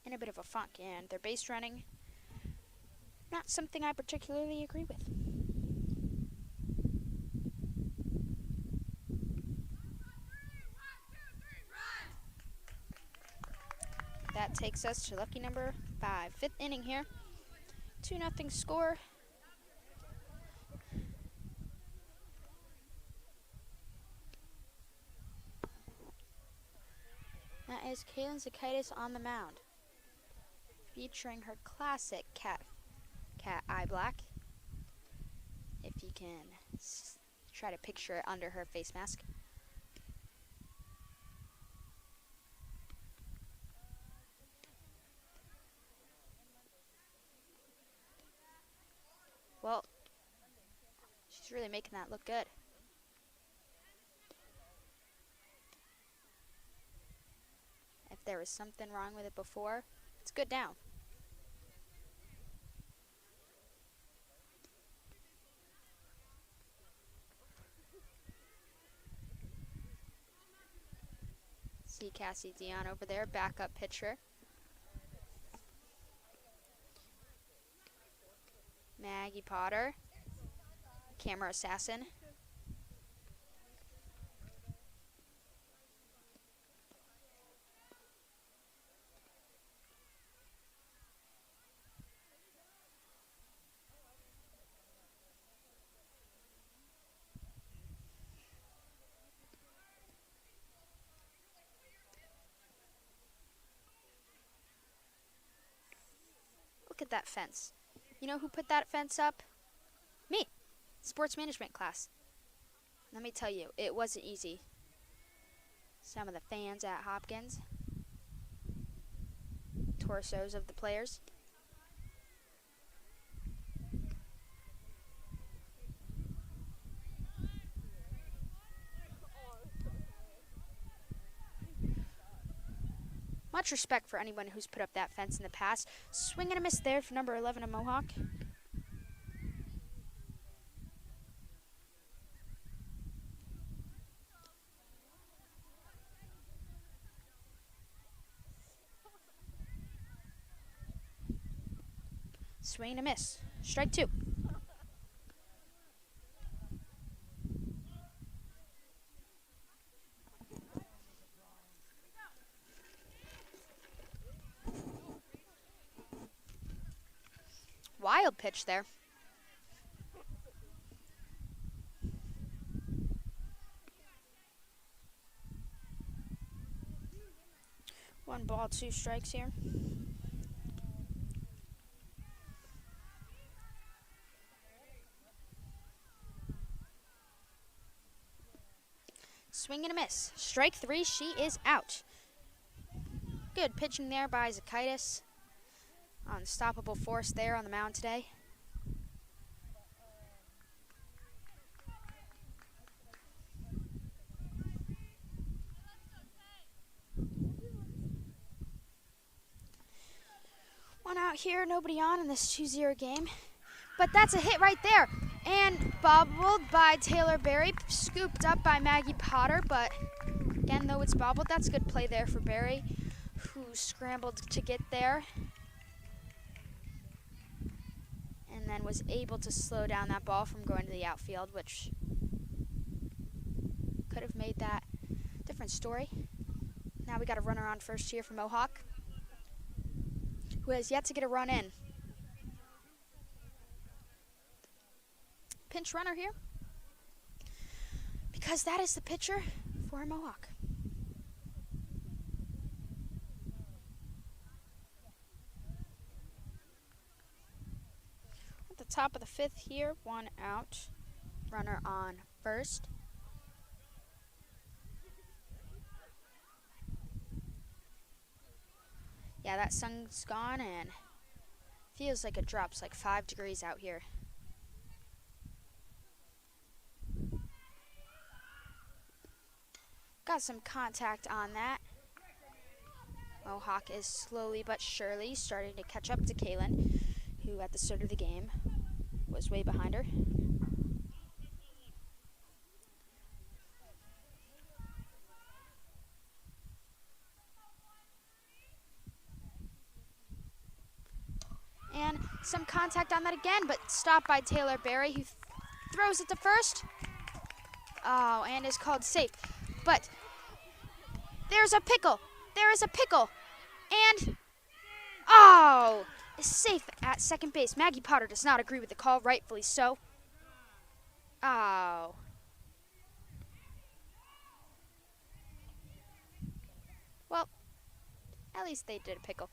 In a bit of a funk, and their base running, not something I particularly agree with. That takes us to lucky number 5. 5th inning here. 2-0 score. That is Kaylin Zakaitis on the mound, featuring her classic cat eye black. If you can try to picture it under her face mask. Well, she's really making that look good. If there was something wrong with it before, it's good now. See Cassie Dion over there, backup pitcher. Maggie Potter, camera assassin. Look at that fence. You know who put that fence up? Me. Sports management class. Let me tell you, it wasn't easy. Some of the fans at Hopkins. Torsos of the players. Much respect for anyone who's put up that fence in the past. Swing and a miss there for number 11 of Mohawk. Swing and a miss. Strike 2. Wild pitch there. One ball, 2 strikes here. Swing and a miss. Strike 3, she is out. Good pitching there by Zakaitis. Unstoppable force there on the mound today. One out here, nobody on in this 2-0 game. But that's a hit right there. And bobbled by Taylor Berry, scooped up by Maggie Potter. But again, though it's bobbled, that's good play there for Berry, who scrambled to get there. And and then was able to slow down that ball from going to the outfield, which could have made that a different story. Now we got a runner on first here for Mohawk, who has yet to get a run in. Pinch runner here, because that is the pitcher for Mohawk. At the top of the fifth here, 1 out, runner on first. Yeah, that sun's gone and feels like it drops like 5 degrees out here. Got some contact on that. Mohawk is slowly but surely starting to catch up to Kaylin, who at the start of the game was way behind her. And some contact on that again, but stopped by Taylor Berry, who throws it to first. Oh, and is called safe. But there's a pickle. There is a pickle. And, oh, is safe at second base. Maggie Potter does not agree with the call, rightfully so. Oh. Well, at least they did a pickle.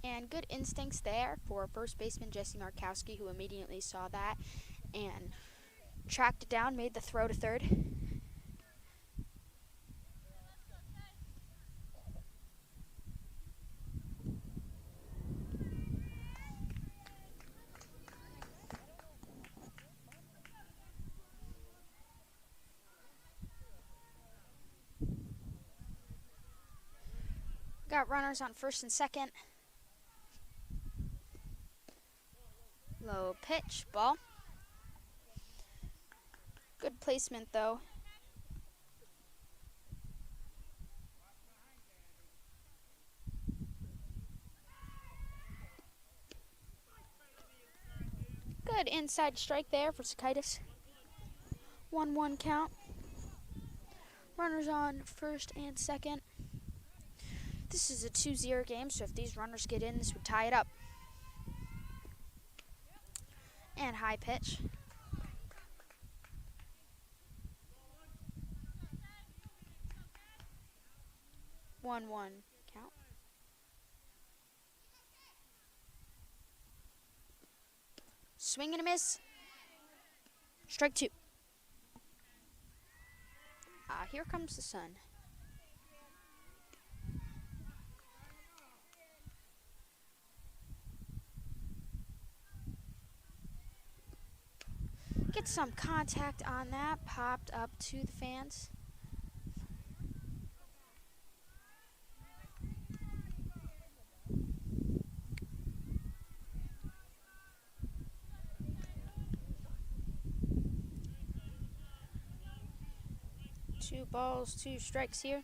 And good instincts there for first baseman Jesse Markowski, who immediately saw that and tracked it down, made the throw to third. Got runners on first and second. Low pitch, ball. Good placement though. Good inside strike there for Sakaitis. 1-1 count. Runners on first and second. This is a 2-0 game, so if these runners get in, this would tie it up. And high pitch. One count. Swing and a miss. Strike 2. Here comes the sun. Get some contact on that. Popped up to the fans. Two balls, 2 strikes here.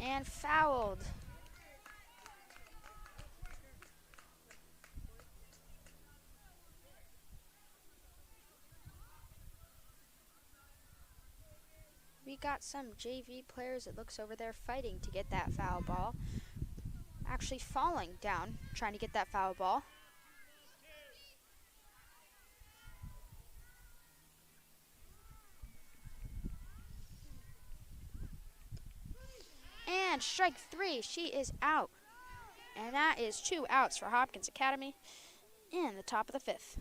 And fouled. We got some JV players, it looks, over there fighting to get that foul ball. Actually falling down, trying to get that foul ball. And strike 3, she is out. And that is 2 outs for Hopkins Academy in the top of the 5th.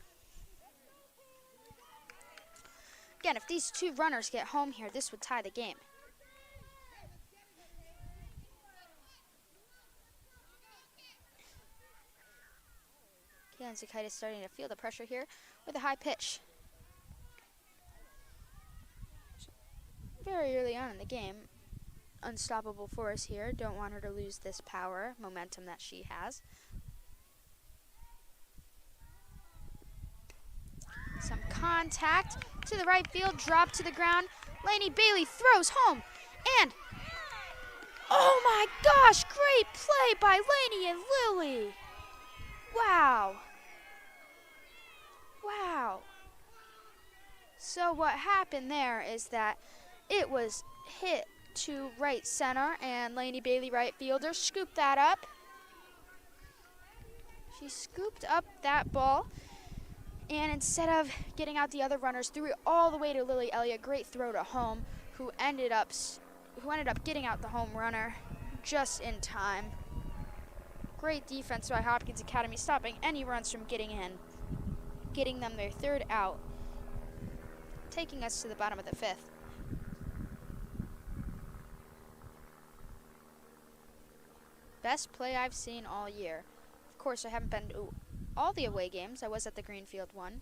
Again, if these 2 runners get home here, this would tie the game. Kaylin Sakaitis starting to feel the pressure here with a high pitch. Very early on in the game, unstoppable force here. Don't want her to lose this power, momentum that she has. contact to the right field, drop to the ground. Lainey Bailey throws home, and oh my gosh, great play by Lainey and Lily. Wow. Wow. So what happened there is that it was hit to right center, and Lainey Bailey, right fielder, scooped that up. She scooped up that ball, and instead of getting out the other runners, threw it all the way to Lily Elliott. Great throw to home, who ended up getting out the home runner just in time. Great defense by Hopkins Academy, stopping any runs from getting in, getting them their third out, taking us to the bottom of the fifth. Best play I've seen all year. Of course, I haven't been to all the away games. I was at the Greenfield one,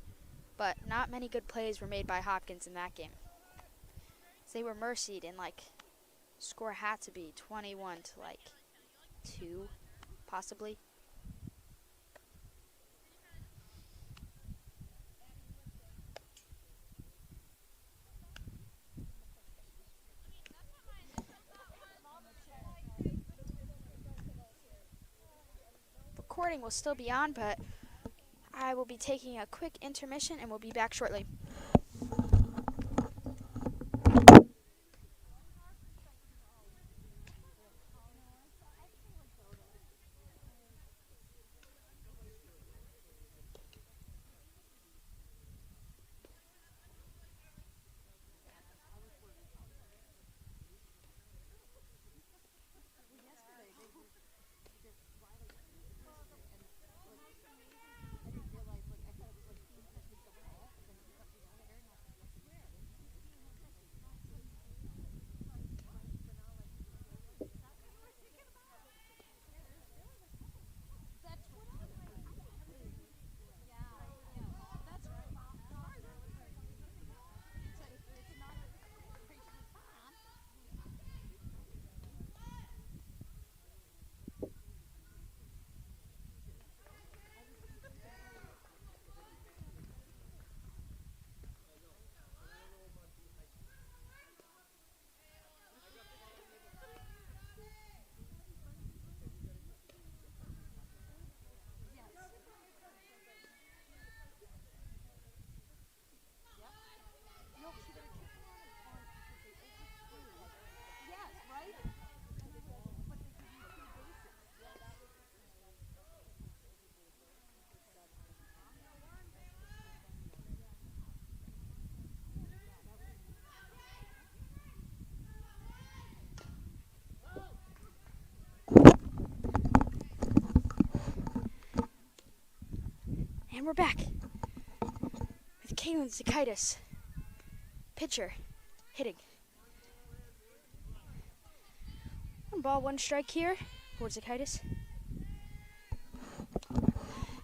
but not many good plays were made by Hopkins in that game. They were mercied, and score had to be 21 to 2, possibly. Recording will still be on, but I will be taking a quick intermission and we'll be back shortly. And we're back with Kaylin Zakaitis, pitcher, hitting. 1 ball, 1 strike here for Zakaitis.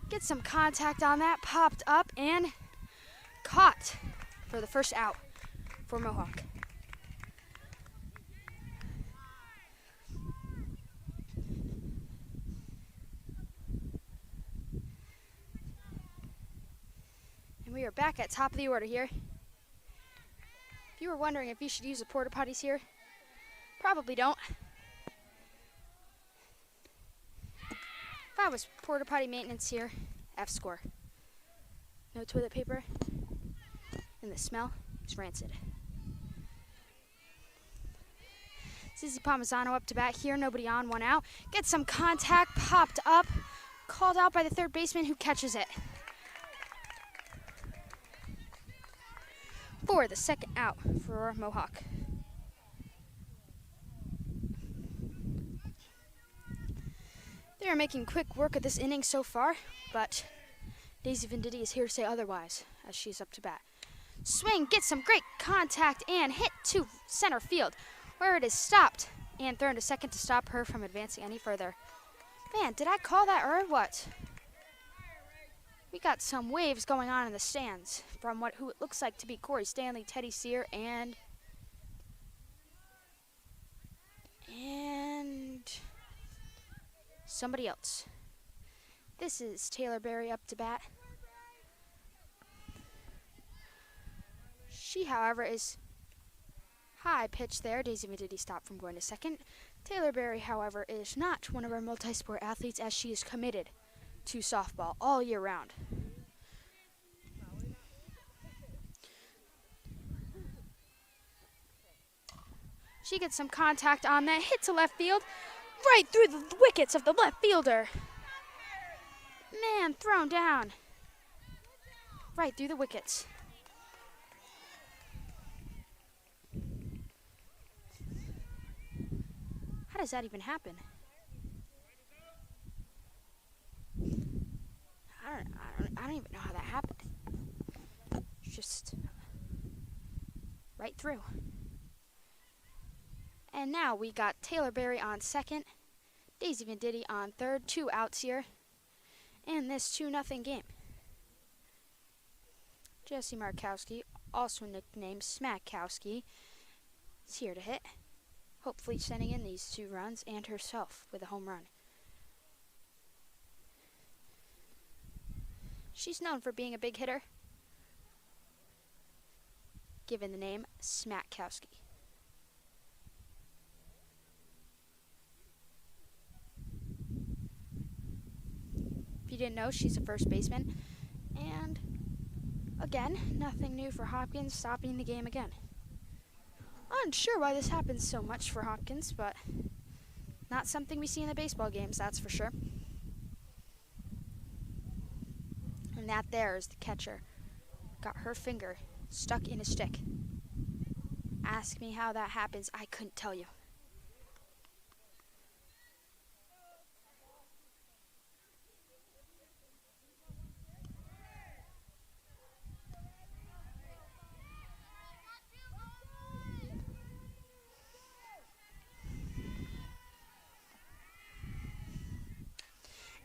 Get some contact on that, popped up and caught for the first out for Mohawk. We are back at top of the order here. If you were wondering if you should use the porta potties here, probably don't. If I was porta potty maintenance here, F score. No toilet paper, and the smell is rancid. Zizzy Palmisano up to bat here, nobody on, 1 out. Gets some contact, popped up, called out by the third baseman who catches it. For the second out for Mohawk. They are making quick work of this inning so far, but Daisy Venditti is here to say otherwise as she's up to bat. Swing, gets some great contact, and hit to center field, where it is stopped and thrown to second to stop her from advancing any further. Man, did I call that or what? We got some waves going on in the stands from who it looks like to be Corey Stanley, Teddy Sear, and somebody else. This is Taylor Berry up to bat. She, however, is high pitch there. Daisy Medidi stopped from going to second. Taylor Berry, however, is not one of our multi-sport athletes as she is committed to softball all year round. She gets some contact on that, hit to left field, right through the wickets of the left fielder. Man, thrown down. Right through the wickets. How does that even happen? I don't even know how that happened. Just right through. And now we got Taylor Berry on second, Daisy Venditti on third, 2 outs here in this 2-0 game. Jesse Markowski, also nicknamed Smackowski, is here to hit, hopefully sending in these 2 runs and herself with a home run. She's known for being a big hitter, given the name Smackowski. If you didn't know, she's a first baseman. And again, nothing new for Hopkins, stopping the game again. Unsure why this happens so much for Hopkins, but not something we see in the baseball games, that's for sure. And that there is the catcher. Got her finger stuck in a stick. Ask me how that happens, I couldn't tell you.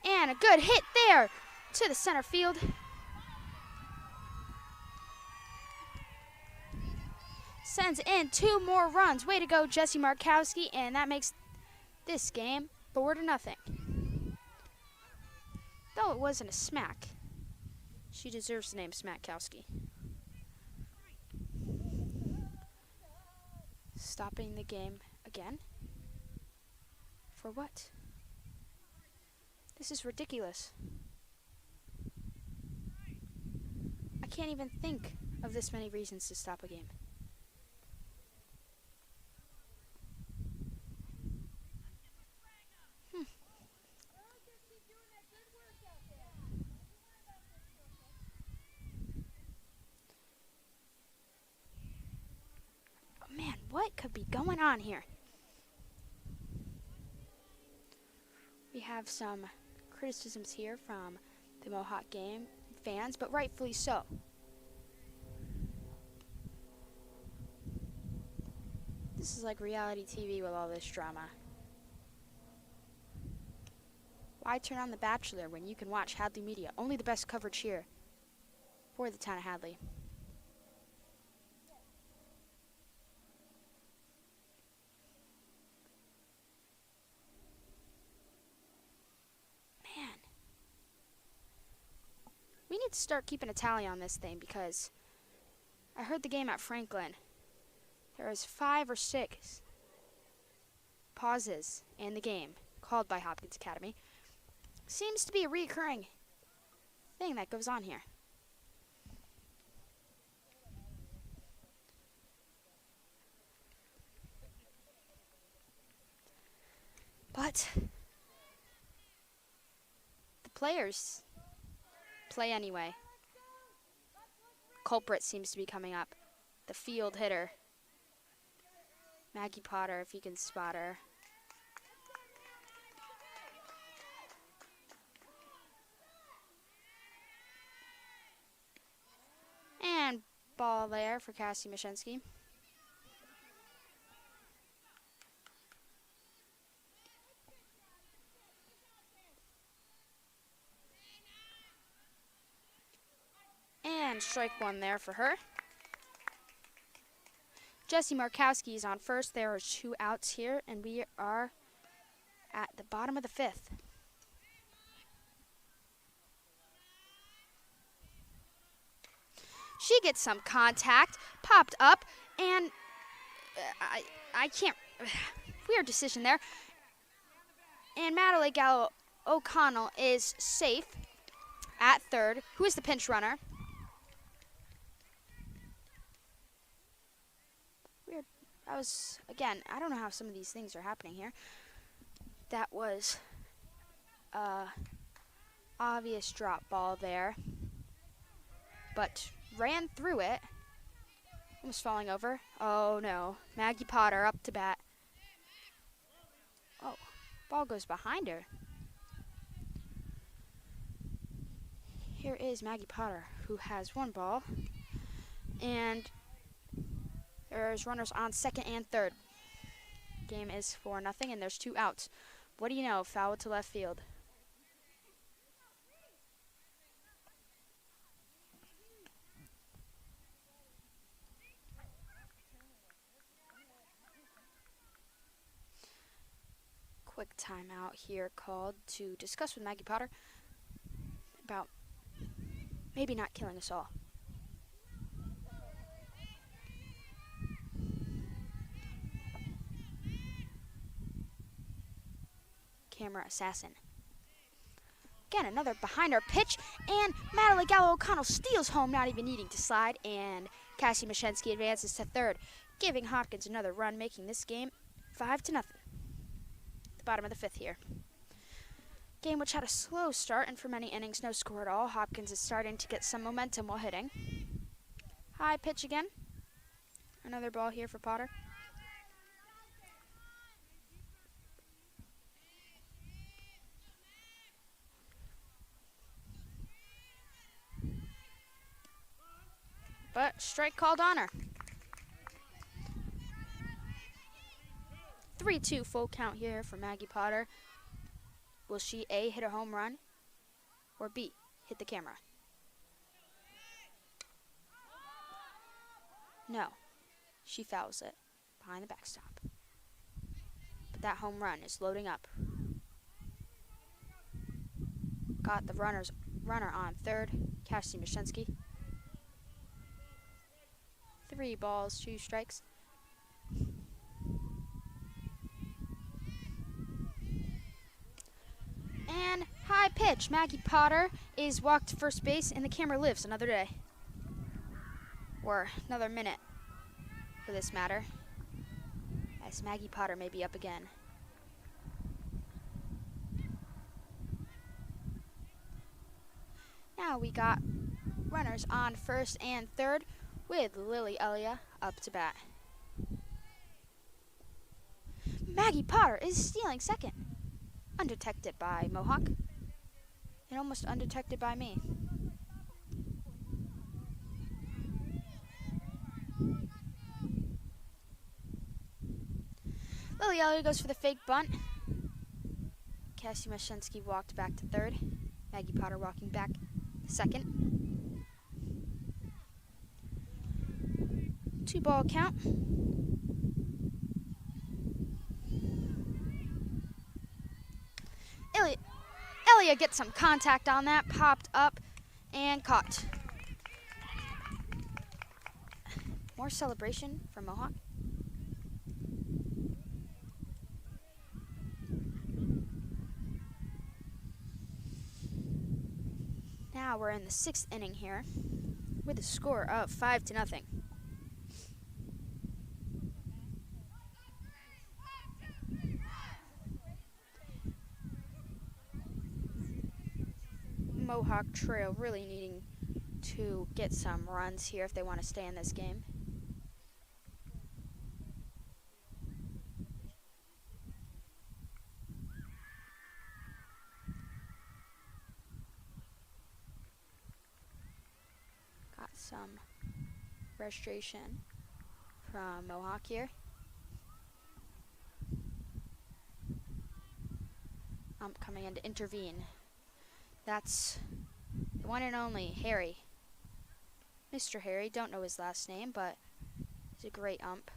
And a good hit there to the center field. Sends in 2 more runs. Way to go, Jesse Markowski, and that makes this game 4-0. Though it wasn't a smack, she deserves the name Smackowski. Stopping the game again. For what? This is ridiculous. I can't even think of this many reasons to stop a game. Oh man, what could be going on here? We have some criticisms here from the Mohawk game fans, but rightfully so. This is like reality TV with all this drama. Why turn on The Bachelor when you can watch Hadley Media? Only the best coverage here for the town of Hadley. We need to start keeping a tally on this thing because I heard the game at Franklin. There was 5 or 6 pauses in the game called by Hopkins Academy. Seems to be a recurring thing that goes on here. But the players play anyway. Culprit seems to be coming up. The field hitter. Maggie Potter, if you can spot her. And ball there for Cassie Mashensky. And strike 1 there for her. Jesse Markowski is on first. There are 2 outs here, and we are at the bottom of the 5th. She gets some contact, popped up, and I can't. Weird decision there. And Madeline Gallo O'Connell is safe at third. Who is the pinch runner? Weird. That was, again, I don't know how some of these things are happening here. That was obvious drop ball there, but ran through it. Almost falling over. Oh no, Maggie Potter up to bat. Oh, ball goes behind her. Here is Maggie Potter, who has one ball, and there's runners on second and third. Game is 4-0, and there's 2 outs. What do you know? Foul to left field. Quick timeout here called to discuss with Maggie Potter about maybe not killing us all. Camera assassin. Again, another behind our pitch, and Madeline Gallo O'Connell steals home, not even needing to slide, and Cassie Mashensky advances to third, giving Hopkins another run, making this game 5-0. The bottom of the 5th here. Game which had a slow start, and for many innings, no score at all. Hopkins is starting to get some momentum while hitting. High pitch again. Another ball here for Potter. But strike called on her. 3-2 full count here for Maggie Potter. Will she A, hit a home run, or B, hit the camera? No, she fouls it behind the backstop. But that home run is loading up. Got the runner on third, Cassie Mashensky. 3 balls, 2 strikes. And high pitch. Maggie Potter is walked to first base, and the camera lives another day. Or another minute, for this matter. As Maggie Potter may be up again. Now we got runners on first and third, with Lily Elia up to bat. Maggie Potter is stealing second. Undetected by Mohawk, and almost undetected by me. Lily Elia goes for the fake bunt. Cassie Mashensky walked back to third. Maggie Potter walking back to second. 2-ball count. Elia gets some contact on that, popped up, and caught. More celebration from Mohawk. Now we're in the 6th inning here, with a score of 5-0. Mohawk Trail really needing to get some runs here if they want to stay in this game. Got some frustration from Mohawk here. I'm coming in to intervene. That's the one and only Harry. Mr. Harry, don't know his last name, but he's a great ump.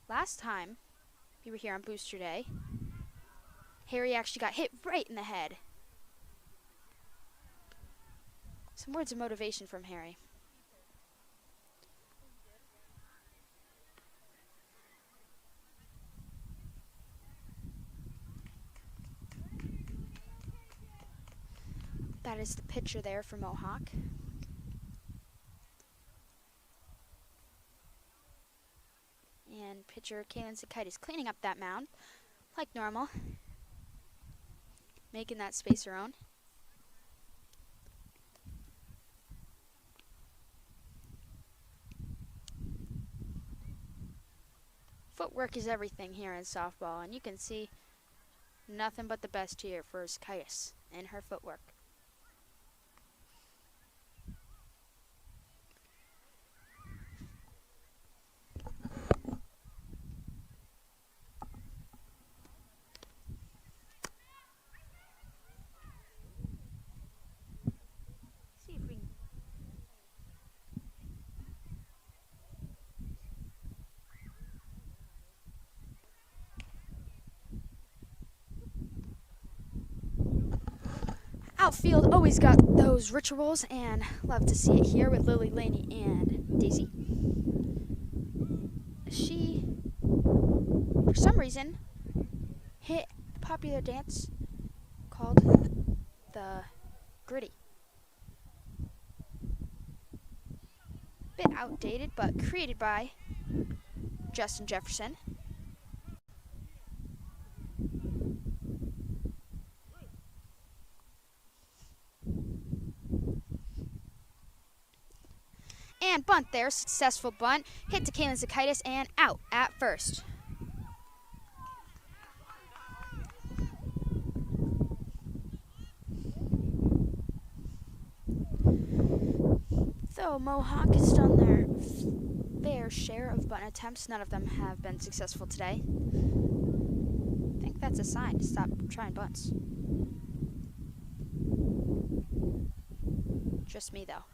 Last time we were here on Booster Day, Harry actually got hit right in the head. Some words of motivation from Harry. That is the pitcher there for Mohawk. And pitcher Kaylin Zakaitis cleaning up that mound like normal. Making that space her own. Footwork is everything here in softball, and you can see nothing but the best here for Zakaitis and her footwork. Outfield always got those rituals, and love to see it here with Lily, Laney, and Daisy. She, for some reason, hit a popular dance called the Gritty. Bit outdated, but created by Justin Jefferson. And bunt there, successful bunt. Hit to Kaylin Zakaitis and out at first. Though Mohawk has done their fair share of bunt attempts, none of them have been successful today. I think that's a sign to stop trying bunts. Just me, though.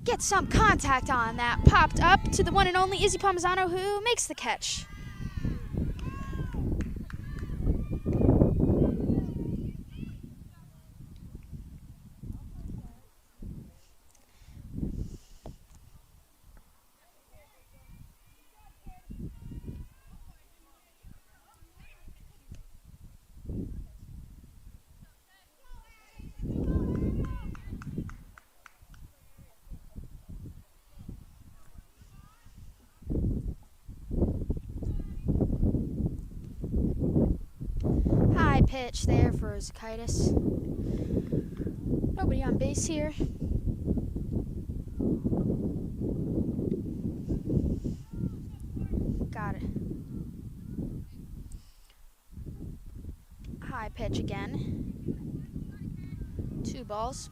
Get some contact on that. Popped up to the one and only Izzy Palmisano, who makes the catch. High pitch there for Zakaitis. Nobody on base here. Got it. High pitch again. 2 balls.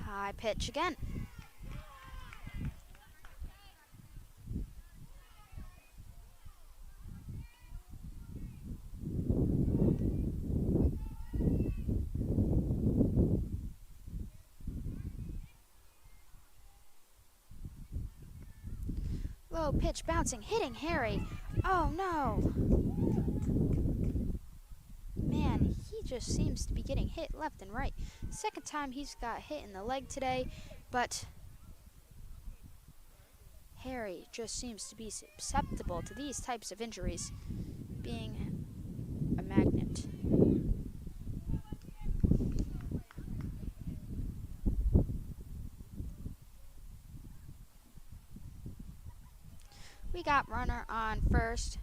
High pitch again. Low pitch bouncing, hitting Harry. Oh no. Man, he just seems to be getting hit left and right. Second time he's got hit in the leg today, but Harry just seems to be susceptible to these types of injuries, being a magnet. We got runner on first.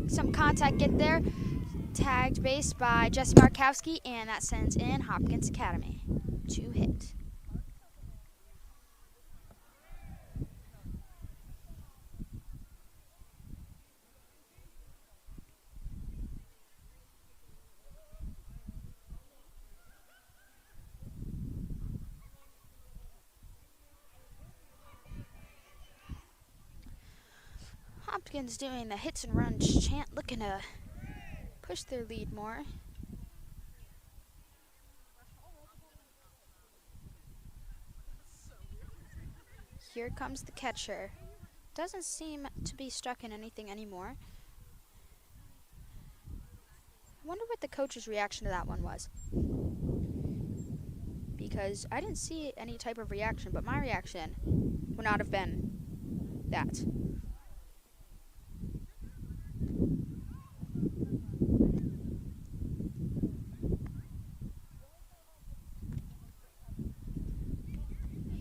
Some contact get there. Tagged base by Jesse Markowski, and that sends in Hopkins Academy to hit. Hopkins doing the hits and runs chant, looking to push their lead more. Here comes the catcher. Doesn't seem to be stuck in anything anymore. I wonder what the coach's reaction to that one was. Because I didn't see any type of reaction, but my reaction would not have been that.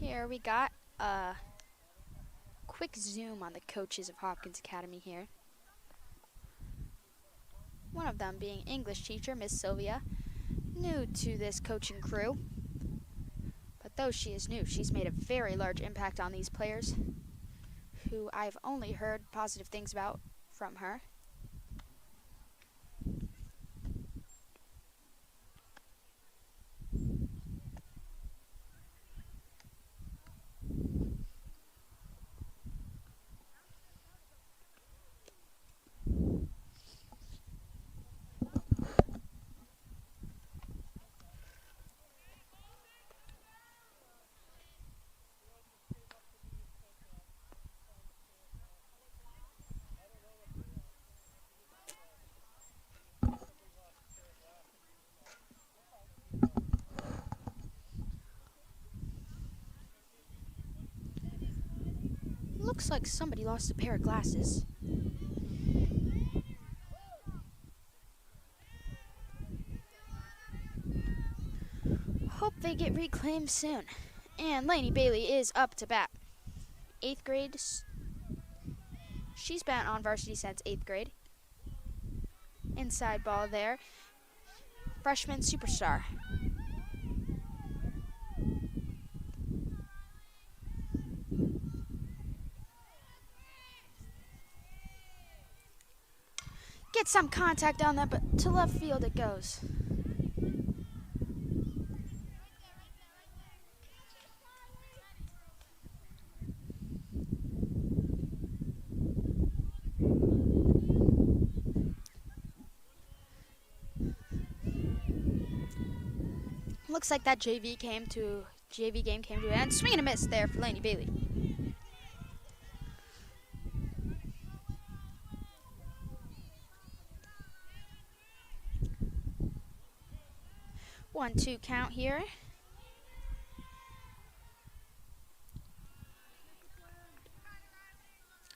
Here we got a quick zoom on the coaches of Hopkins Academy here. One of them being English teacher, Miss Sylvia, new to this coaching crew. But though she is new, she's made a very large impact on these players, who I've only heard positive things about from her. Looks like somebody lost a pair of glasses. Hope they get reclaimed soon. And Lainey Bailey is up to bat. 8th grade. She's been on varsity since 8th grade. Inside ball there. Freshman superstar. Get some contact on that, but to left field it goes. Looks like that JV game came to an end. Swing and a miss there for Lainey Bailey. One, two count here.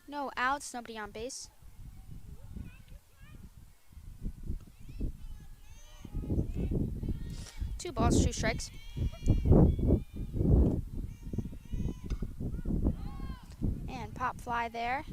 No outs, nobody on base. Two balls, two strikes. And pop fly there.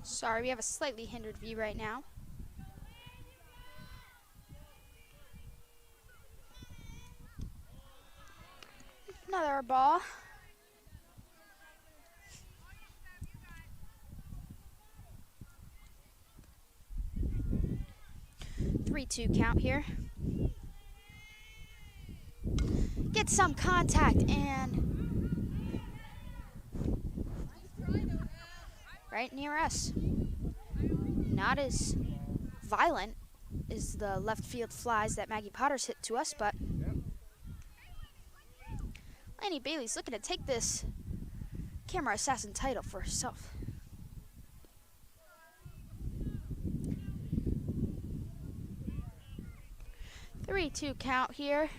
Sorry, we have a slightly hindered view right now. Another ball. Three-two count here. Get some contact and right near us. Not as violent as the left field flies that Maggie Potter's hit to us, but Lainey Bailey's looking to take this camera assassin title for herself. Three-two count here.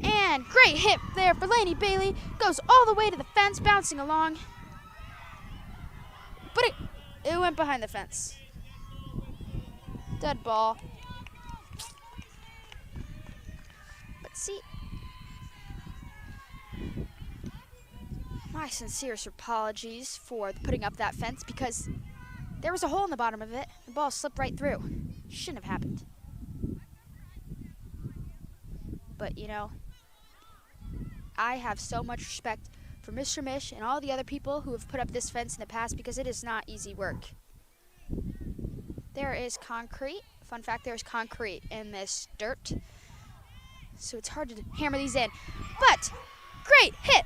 And great hit there for Lainey Bailey. Goes all the way to the fence, bouncing along. But it went behind the fence. Dead ball. But see, my sincerest apologies for putting up that fence because there was a hole in the bottom of it. The ball slipped right through. Shouldn't have happened. But, you know, I have so much respect for Mr. Mish and all the other people who have put up this fence in the past because it is not easy work. There is concrete. Fun fact, there's concrete in this dirt. So it's hard to hammer these in. But, great hit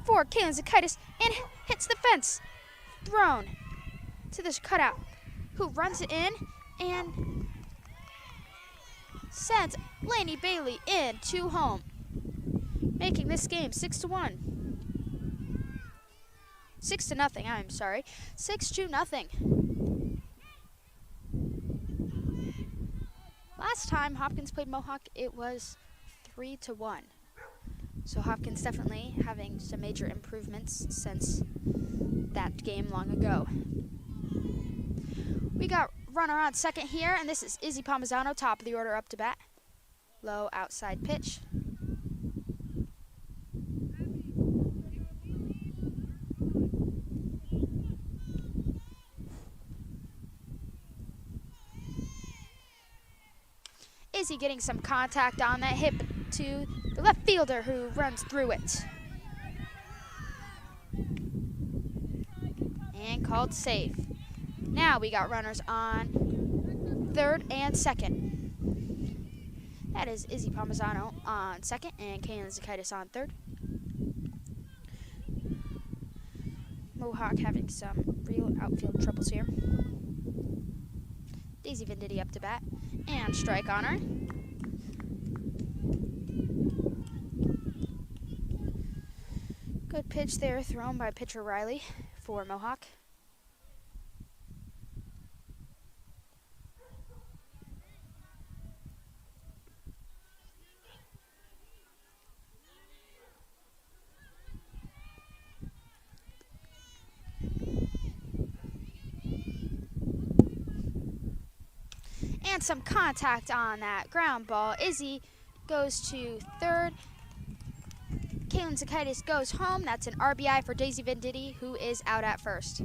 for Kalen Zakaitis and hits the fence. Thrown to this cutout, who runs it in and sends Laney Bailey in to home, making this game 6-1. 6-0, I'm sorry. 6-0. Last time Hopkins played Mohawk, it was 3-1. So Hopkins definitely having some major improvements since that game long ago. We got runner on second here, and this is Izzy Palmisano, top of the order up to bat. Low outside pitch. Izzy getting some contact on that hit to the left fielder who runs through it. And called safe. Now we got runners on third and second. That is Izzy Palmisano on second and Kalen Zakaitis on third. Mohawk having some real outfield troubles here. Daisy Venditti up to bat and strike on her. Good pitch there thrown by pitcher Riley for Mohawk. And some contact on that ground ball. Izzy goes to third. Kalen Zakaitis goes home. That's an RBI for Daisy Venditti, who is out at first.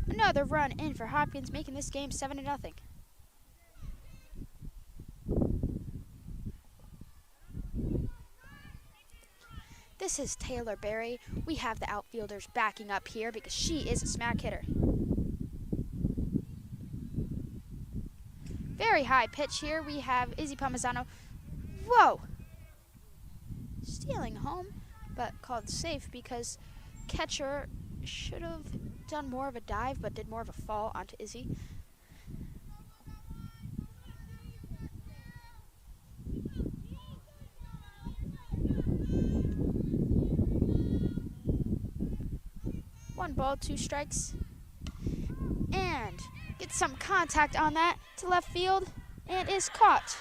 Another run in for Hopkins, making this game 7-0. This is Taylor Berry. We have the outfielders backing up here because she is a smack hitter. Very high pitch here. We have Izzy Palmisano. Whoa! Stealing home, but called safe because catcher should have done more of a dive but did more of a fall onto Izzy. One ball, 2 strikes. And gets some contact on that to left field and is caught.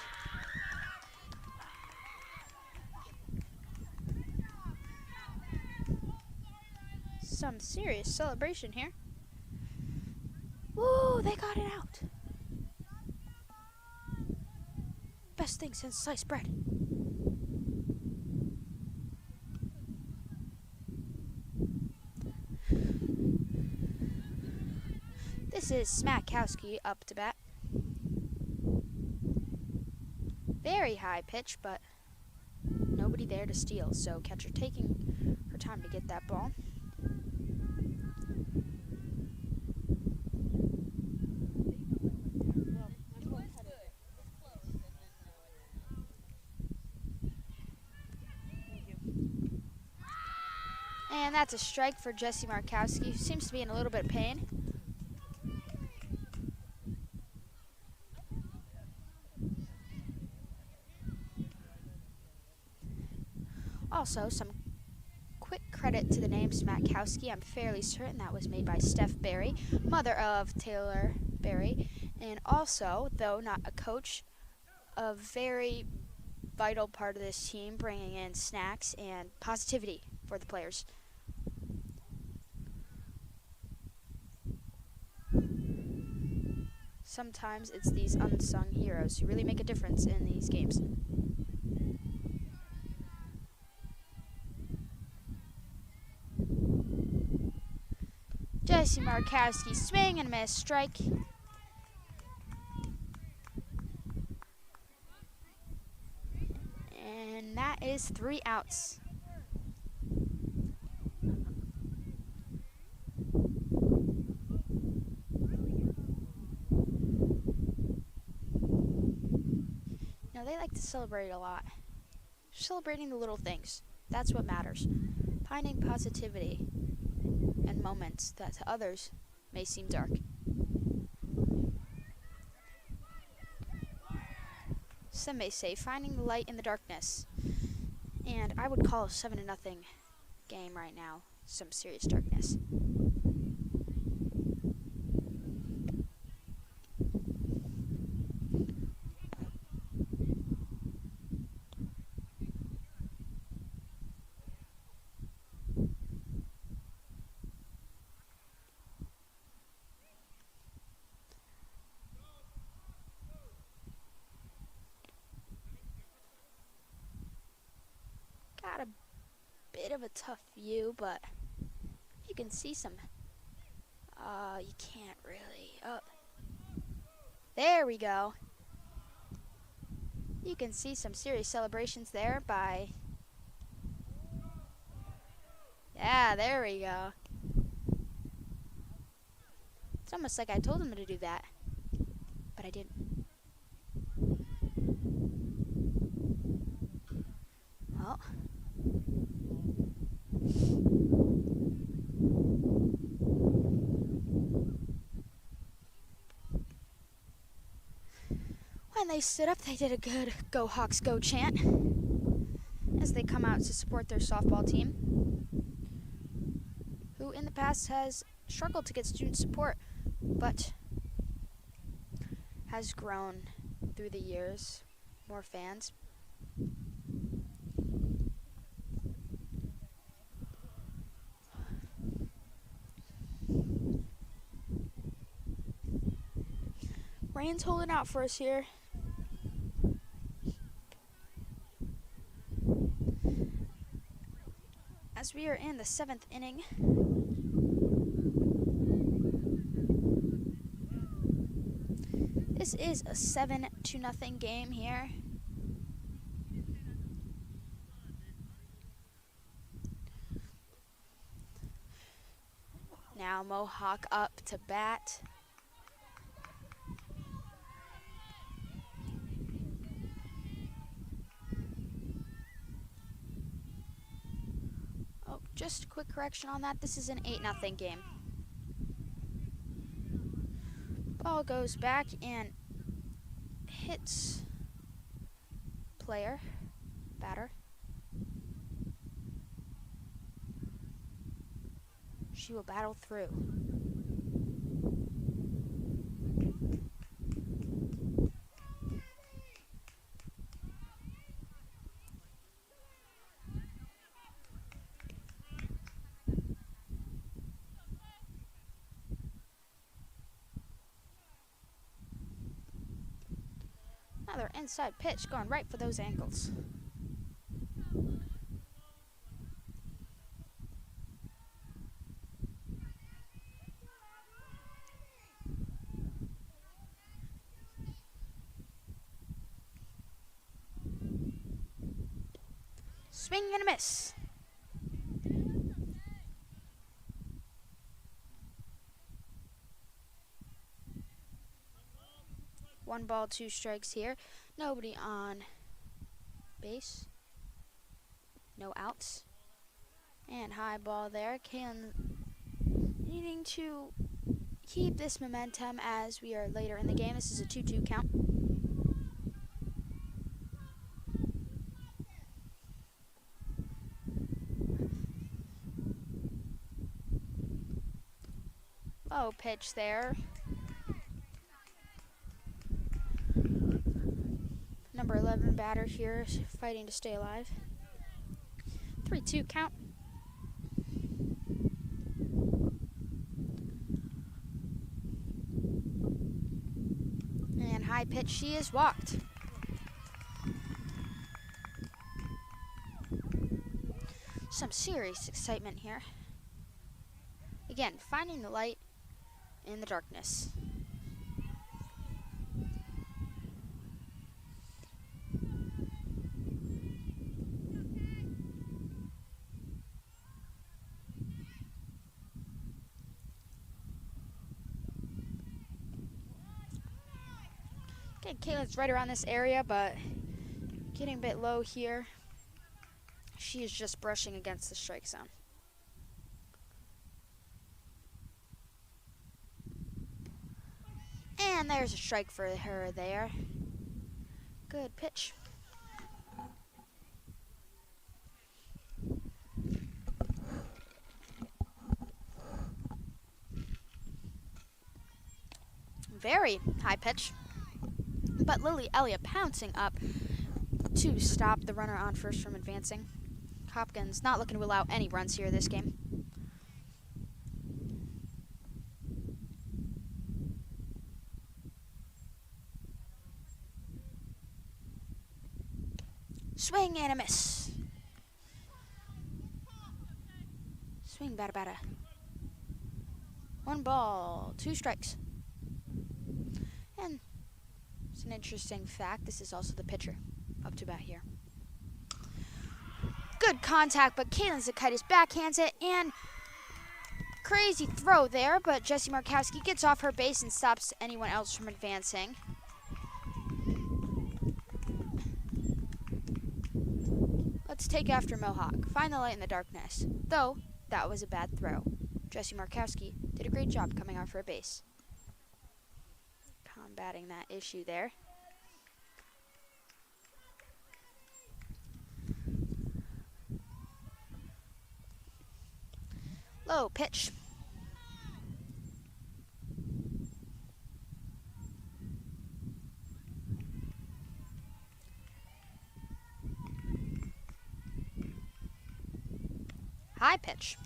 Some serious celebration here. Woo, they got it out. Best thing since sliced bread. This is Smakowski up to bat. Very high pitch, but nobody there to steal, so catcher taking her time to get that ball. And that's a strike for Jesse Markowski, who seems to be in a little bit of pain. Also, some quick credit to the name Smakowski. I'm fairly certain that was made by Steph Berry, mother of Taylor Berry, and also, though not a coach, a very vital part of this team, bringing in snacks and positivity for the players. Sometimes it's these unsung heroes who really make a difference in these games. Jesse Markowski, swing and miss, strike. And that is 3 outs. they like to celebrate a lot. Celebrating the little things. That's what matters. Finding positivity in moments that to others may seem dark. Some may say finding the light in the darkness. And I would call a 7-0 game right now some serious darkness. Got a bit of a tough view, but you can see some. You can't really. Oh, there we go. You can see some serious celebrations there by. Yeah, there we go. It's almost like I told him to do that, but I didn't. Well. When they stood up, they did a good "Go Hawks Go" chant as they come out to support their softball team, who in the past has struggled to get student support, but has grown through the years. More fans. Rain's holding out for us here. As we are in the 7th inning. This is a 7-0 game here. Now Mohawk up to bat. Oh, just a quick correction on that. This is an 8-0 game. Ball goes back and hits batter. She will battle through. Another inside pitch going right for those ankles. Swing and a miss. One ball, 2 strikes here. Nobody on base. No outs. And high ball there. Kaylin needing to keep this momentum as we are later in the game. This is a 2-2 count. Low pitch there. Number 11 batter here, fighting to stay alive. 3-2 count. And high pitch, she is walked. Some serious excitement here. Again, finding the light in the darkness. Okay, Kaylin's right around this area, but Getting a bit low here. She is just brushing against the strike zone. And there's a strike for her there. Good pitch. Very high pitch. But Lily Elliott pouncing up to stop the runner on first from advancing. Hopkins not looking to allow any runs here this game. Swing and a miss. Swing, bada bada. 1 ball, 2 strikes. And it's an interesting fact. This is also the pitcher up to bat here. Good contact, but Caitlin Zakaitis backhands it, and crazy throw there, but Jessie Markowski gets off her base and stops anyone else from advancing. Let's take after Mohawk. Find the light in the darkness. Though, that was a bad throw. Jessie Markowski did a great job coming off her base. Combating that issue there. Low pitch. High pitch.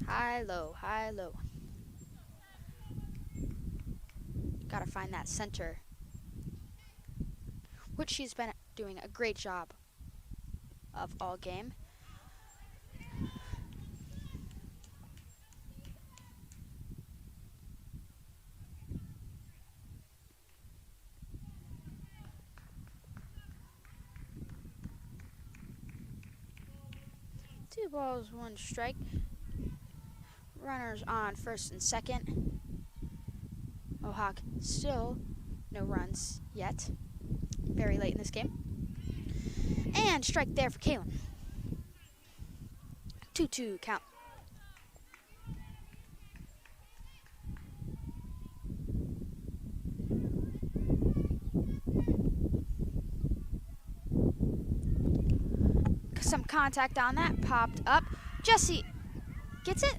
High, low, high, low. Gotta find that center, which she's been doing a great job of all game. Two balls, 1 strike. Runners on first and second. Mohawk still no runs yet. Very late in this game. And strike there for Kaylin. 2-2 count. Some contact on that, popped up. Jessie gets it,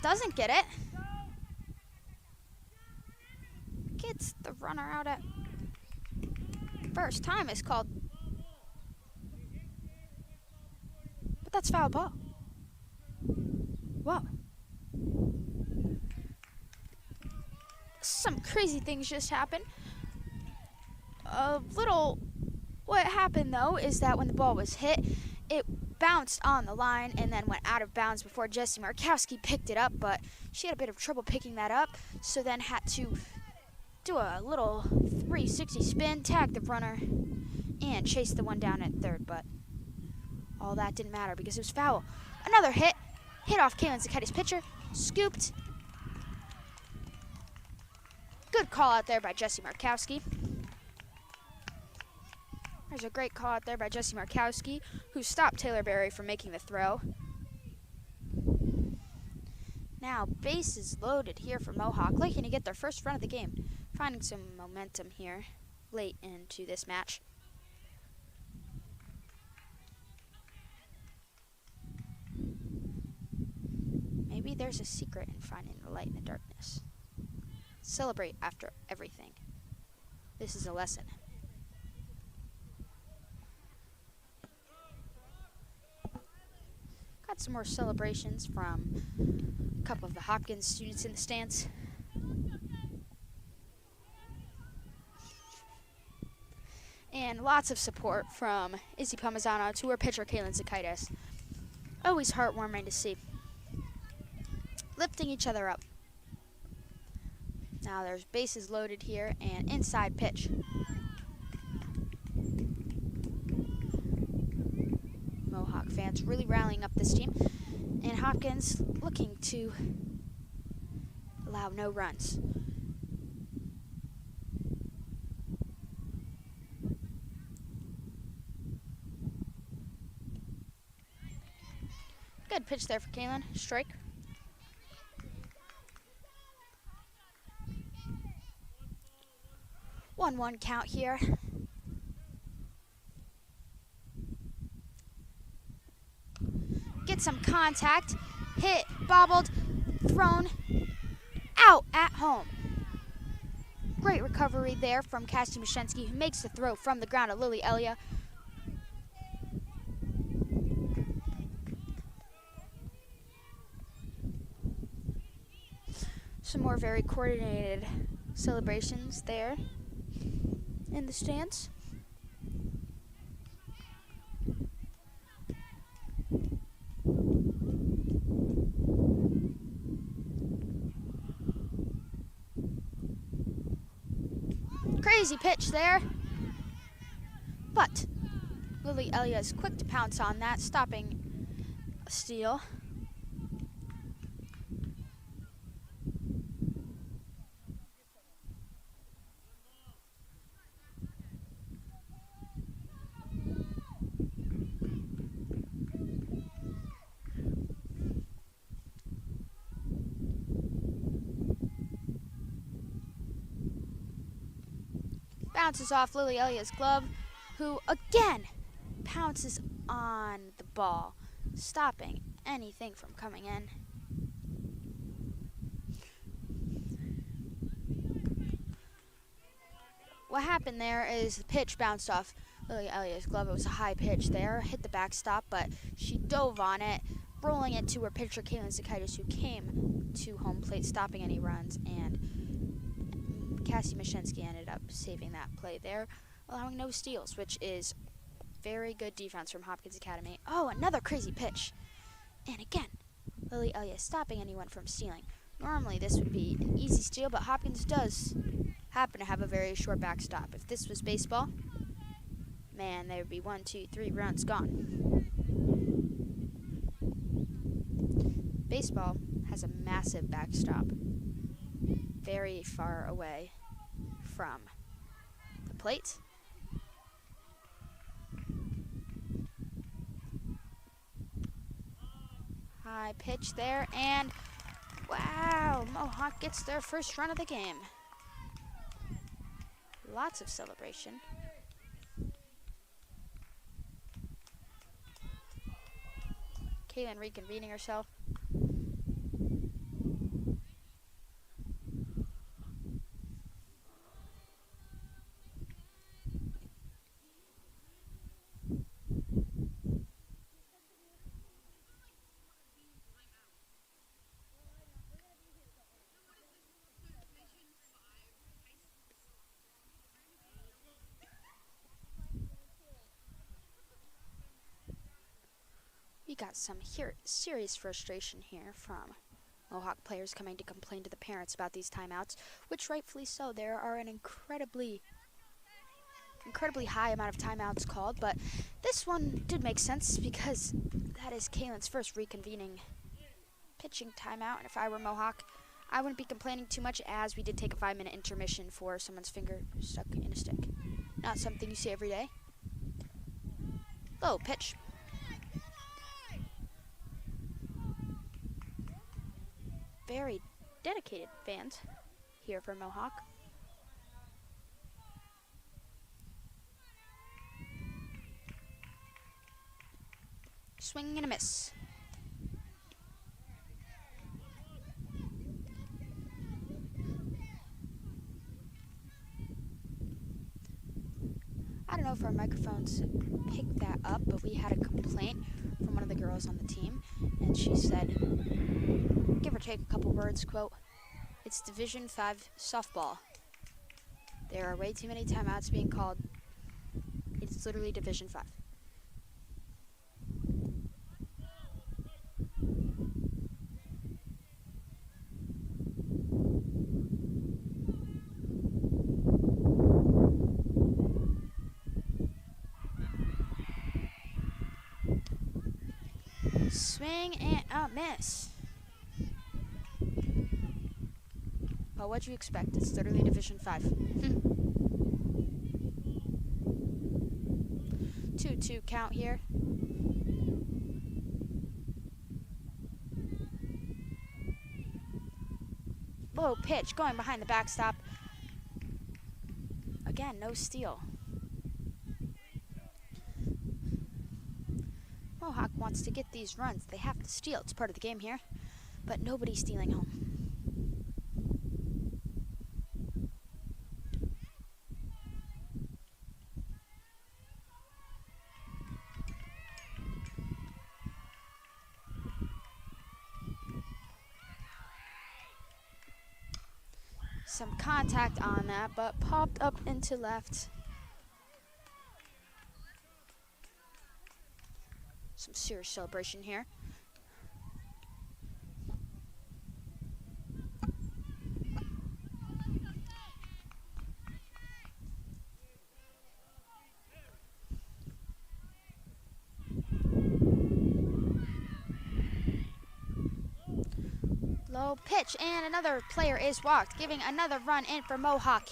doesn't get it. Gets the runner out at first. Time is called. But that's foul ball. Whoa. Some crazy things just happened. What happened though is that when the ball was hit, it bounced on the line and then went out of bounds before Jessie Markowski picked it up, but she had a bit of trouble picking that up, so then had to do a little 360 spin, tag the runner, and chase the one down at third, but all that didn't matter because it was foul. Another hit off Caitlin Zakaitis' pitcher, scooped. Good call out there by Jessie Markowski. There's a great call out there by Jessie Markowski, who stopped Taylor Berry from making the throw. Now, bases loaded here for Mohawk, looking to get their first run of the game, finding some momentum here late into this match. Maybe there's a secret in finding the light in the darkness. Celebrate after everything. This is a lesson. Got some more celebrations from a couple of the Hopkins students in the stands. And lots of support from Izzy Palmazano to her pitcher, Caitlin Zakaitis. Always heartwarming to see. Lifting each other up. Now there's bases loaded here and inside pitch. Mohawk fans really rallying up this team, and Hopkins looking to allow no runs. Good pitch there for Kalen. Strike. One count here. Get some contact. Hit, bobbled, thrown, out at home. Great recovery there from Cassie Mashensky, who makes the throw from the ground at Lily Elia. Some more very coordinated celebrations there in the stands. Crazy pitch there, but Lily Elia is quick to pounce on that, stopping a steal. Bounces off Lily Elia's glove, who again pounces on the ball, stopping anything from coming in. What happened there is the pitch bounced off Lily Elia's glove. It was a high pitch there, hit the backstop, but she dove on it, rolling it to her pitcher, Kaylin Zakaitis, who came to home plate, stopping any runs, and Cassie Mashensky ended up saving that play there, allowing no steals, which is very good defense from Hopkins Academy. Oh, another crazy pitch. And again, Lily Elia stopping anyone from stealing. Normally this would be an easy steal, but Hopkins does happen to have a very short backstop. If this was baseball, man, there would be 1, 2, 3 runs gone. Baseball has a massive backstop, very far away from the plate. High pitch there, and wow, Mohawk gets their first run of the game. Lots of celebration. Kaylin reconvening herself. We got some serious frustration here from Mohawk players coming to complain to the parents about these timeouts, which rightfully so. There are an incredibly high amount of timeouts called, but this one did make sense because that is Kaylin's first reconvening pitching timeout, and if I were Mohawk, I wouldn't be complaining too much, as we did take a 5-minute intermission for someone's finger stuck in a stick. Not something you see every day. Low pitch. Very dedicated fans here for Mohawk. Swing and a miss. I don't know if our microphones picked that up, but we had a complaint from one of the girls on the team, and she said, give or take a couple words, quote, "It's Division 5 softball. There are way too many timeouts being called. It's literally Division 5. Swing and a miss. Well, what'd you expect? It's literally Division 5. 2-2 count here. low pitch going behind the backstop. Again, no steal. Mohawk wants to get these runs. They have to steal. It's part of the game here. But nobody's stealing home. Some contact on that, but popped up into left. Some serious celebration here. Low pitch, and another player is walked, giving another run in for Mohawk.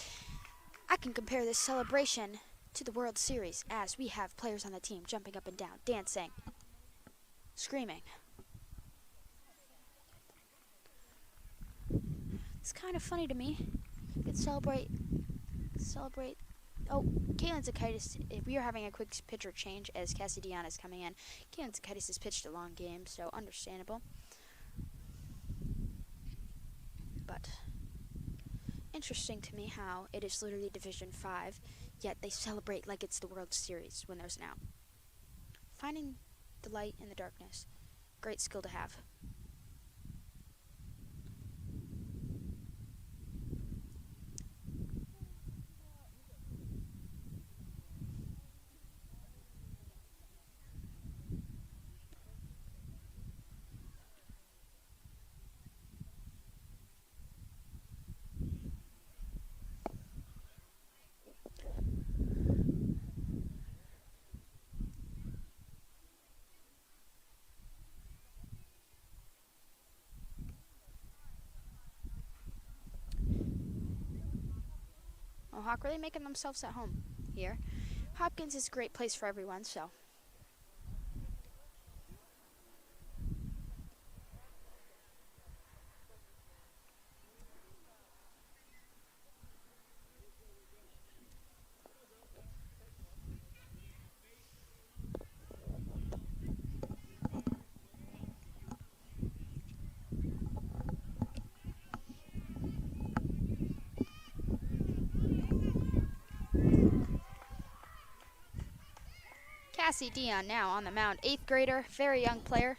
I can compare this celebration to the World Series, as we have players on the team jumping up and down, dancing, screaming. It's kind of funny to me. You could celebrate. Oh, Kalen Zakaitis, we are having a quick pitcher change as Cassie Dion is coming in. Kalen Zakaitis has pitched a long game, so understandable. But interesting to me how it is literally Division 5, yet they celebrate like it's the World Series when there's an out. Finding the light in the darkness, great skill to have. Mohawk really making themselves at home here. Hopkins is a great place for everyone, so. Cassie Dion now on the mound, 8th grader, very young player.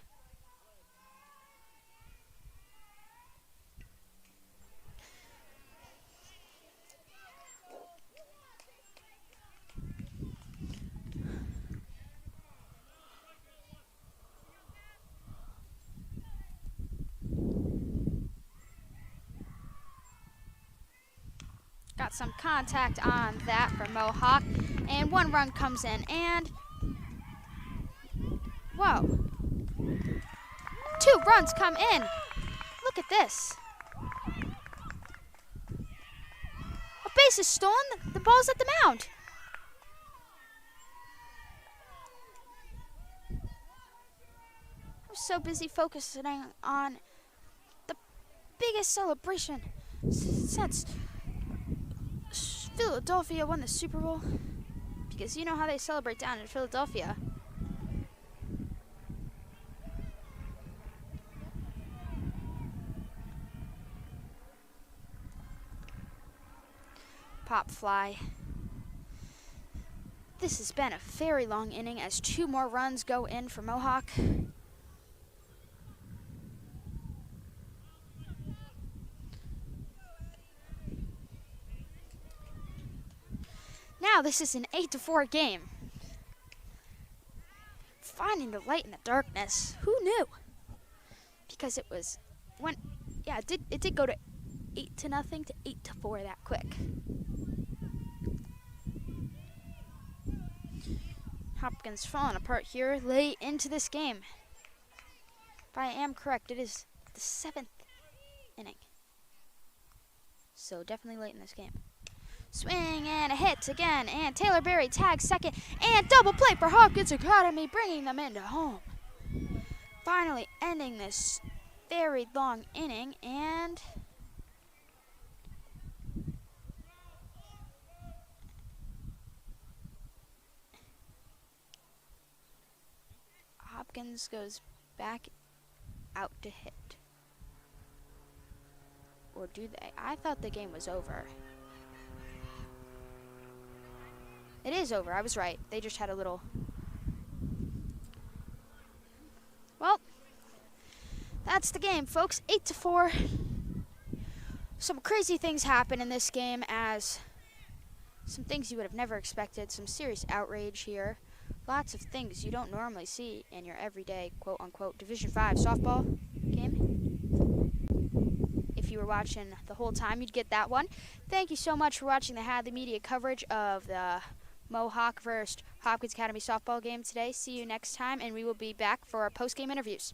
Got some contact on that for Mohawk, and 1 run comes in, and whoa. 2 runs come in. Look at this. A base is stolen. The ball's at the mound. I'm so busy focusing on the biggest celebration since Philadelphia won the Super Bowl. Because you know how they celebrate down in Philadelphia. Pop fly. This has been a very long inning as 2 more runs go in for Mohawk. Now this is an 8-4 game. Finding the light in the darkness. Who knew? Because it was it did go to 8-0 to 8-4 that quick. Hopkins falling apart here late into this game. If I am correct, it is the 7th inning. So definitely late in this game. Swing and a hit again, and Taylor Berry tags second, and double play for Hopkins Academy, bringing them into home. Finally ending this very long inning, and Hopkins goes back out to hit. Or do they? I thought the game was over. It is over. I was right. They just had a little... Well, that's the game, folks. 8-4. Some crazy things happen in this game, as some things you would have never expected. Some serious outrage here. Lots of things you don't normally see in your everyday, quote-unquote, Division 5 softball game. If you were watching the whole time, you'd get that one. Thank you so much for watching the Hadley Media coverage of the Mohawk versus Hopkins Academy softball game today. See you next time, and we will be back for our post-game interviews.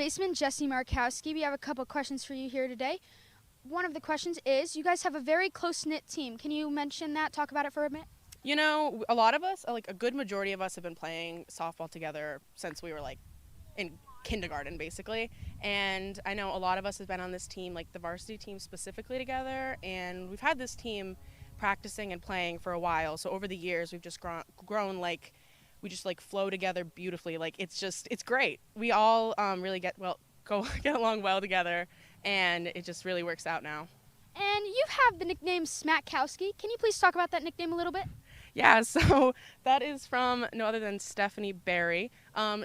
baseman, Jesse Markowski. We have a couple questions for you here today. One of the questions is, you guys have a very close-knit team. Can you mention that, talk about it for a minute? You know, a lot of us, like a good majority of us, have been playing softball together since we were like in kindergarten, basically. And I know a lot of us have been on this team, like the varsity team specifically, together. And we've had this team practicing and playing for a while. So over the years, we've just grown like we just like flow together beautifully. Like it's great. We all really get along well together, and it just really works out now. And you have the nickname Smackowski. Can you please talk about that nickname a little bit? Yeah, so that is from no other than Stephanie Barry.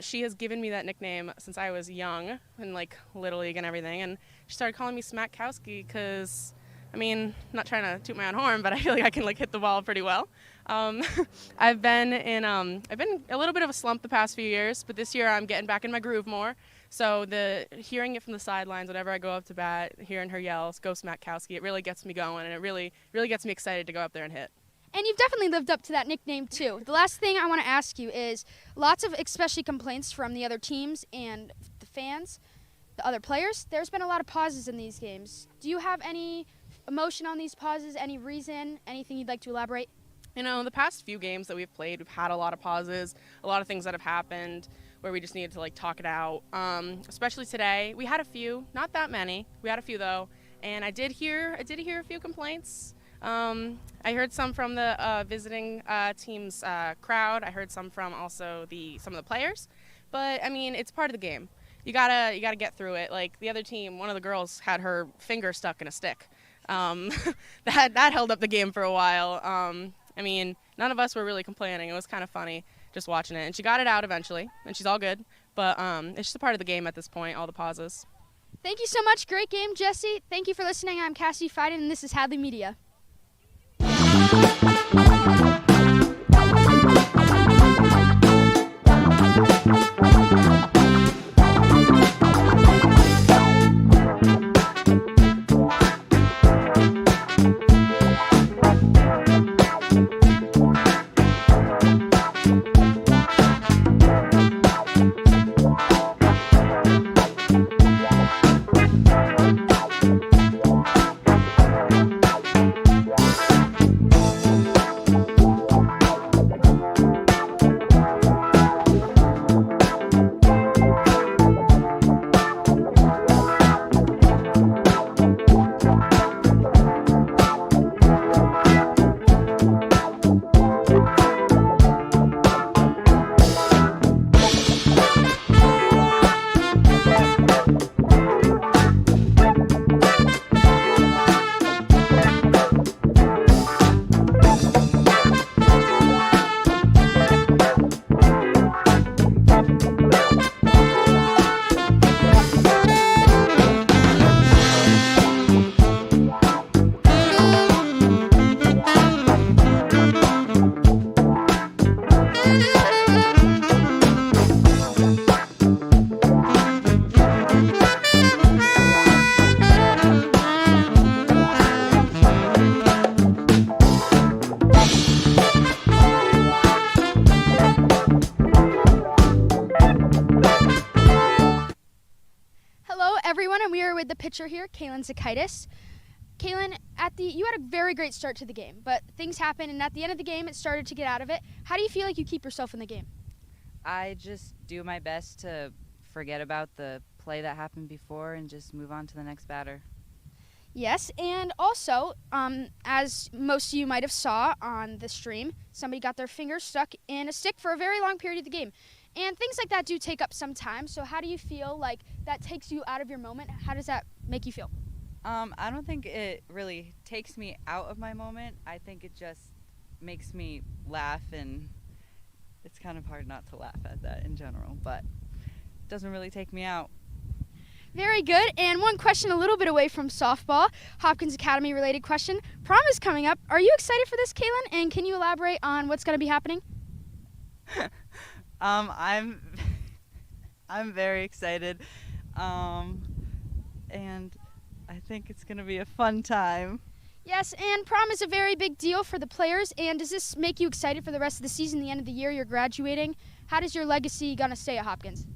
She has given me that nickname since I was young, in like Little League and everything, and she started calling me Smackowski because, I mean, I'm not trying to toot my own horn, but I feel like I can like hit the ball pretty well. I've been a little bit of a slump the past few years, but this year I'm getting back in my groove more. So hearing it from the sidelines whenever I go up to bat, hearing her yell, "Go Smackowski," it really gets me going, and it really gets me excited to go up there and hit. And you've definitely lived up to that nickname, too. The last thing I want to ask you is lots of especially complaints from the other teams and the fans, the other players. There's been a lot of pauses in these games. Do you have any emotion on these pauses, any reason, anything you'd like to elaborate? You know, the past few games that we've played, we've had a lot of pauses, a lot of things that have happened where we just needed to like talk it out. Especially today, we had a few, not that many. We had a few though, and I did hear a few complaints. I heard some from the visiting team's crowd. I heard some from also some of the players. But I mean, it's part of the game. You gotta get through it. Like the other team, one of the girls had her finger stuck in a stick. That held up the game for a while. I mean, none of us were really complaining. It was kind of funny just watching it. And she got it out eventually, and she's all good. But it's just a part of the game at this point, all the pauses. Thank you so much. Great game, Jesse. Thank you for listening. I'm Cassie Fiden, and this is Hadley Media. Everyone, and we are with the pitcher here, Kaylin Zakaitis. Kaylin, you had a very great start to the game, but things happened, and at the end of the game, it started to get out of it. How do you feel like you keep yourself in the game? I just do my best to forget about the play that happened before and just move on to the next batter. Yes, and also, as most of you might have saw on the stream, somebody got their finger stuck in a stick for a very long period of the game. And things like that do take up some time, so how do you feel like that takes you out of your moment? How does that make you feel? I don't think it really takes me out of my moment. I think it just makes me laugh, and it's kind of hard not to laugh at that in general, but it doesn't really take me out. Very good. And one question a little bit away from softball, Hopkins Academy related question. Prom is coming up. Are you excited for this, Kaylin? And can you elaborate on what's going to be happening? I'm very excited. And I think it's going to be a fun time. Yes, and prom is a very big deal for the players. And does this make you excited for the rest of the season, the end of the year, you're graduating? How does your legacy going to stay at Hopkins?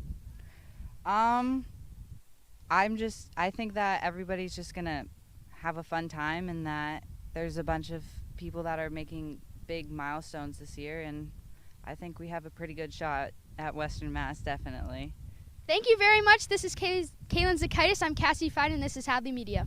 I think that everybody's just going to have a fun time, and that there's a bunch of people that are making big milestones this year, and I think we have a pretty good shot at Western Mass, definitely. Thank you very much. This is Kaylin Zakaitis. I'm Cassie Fine, and this is Hadley Media.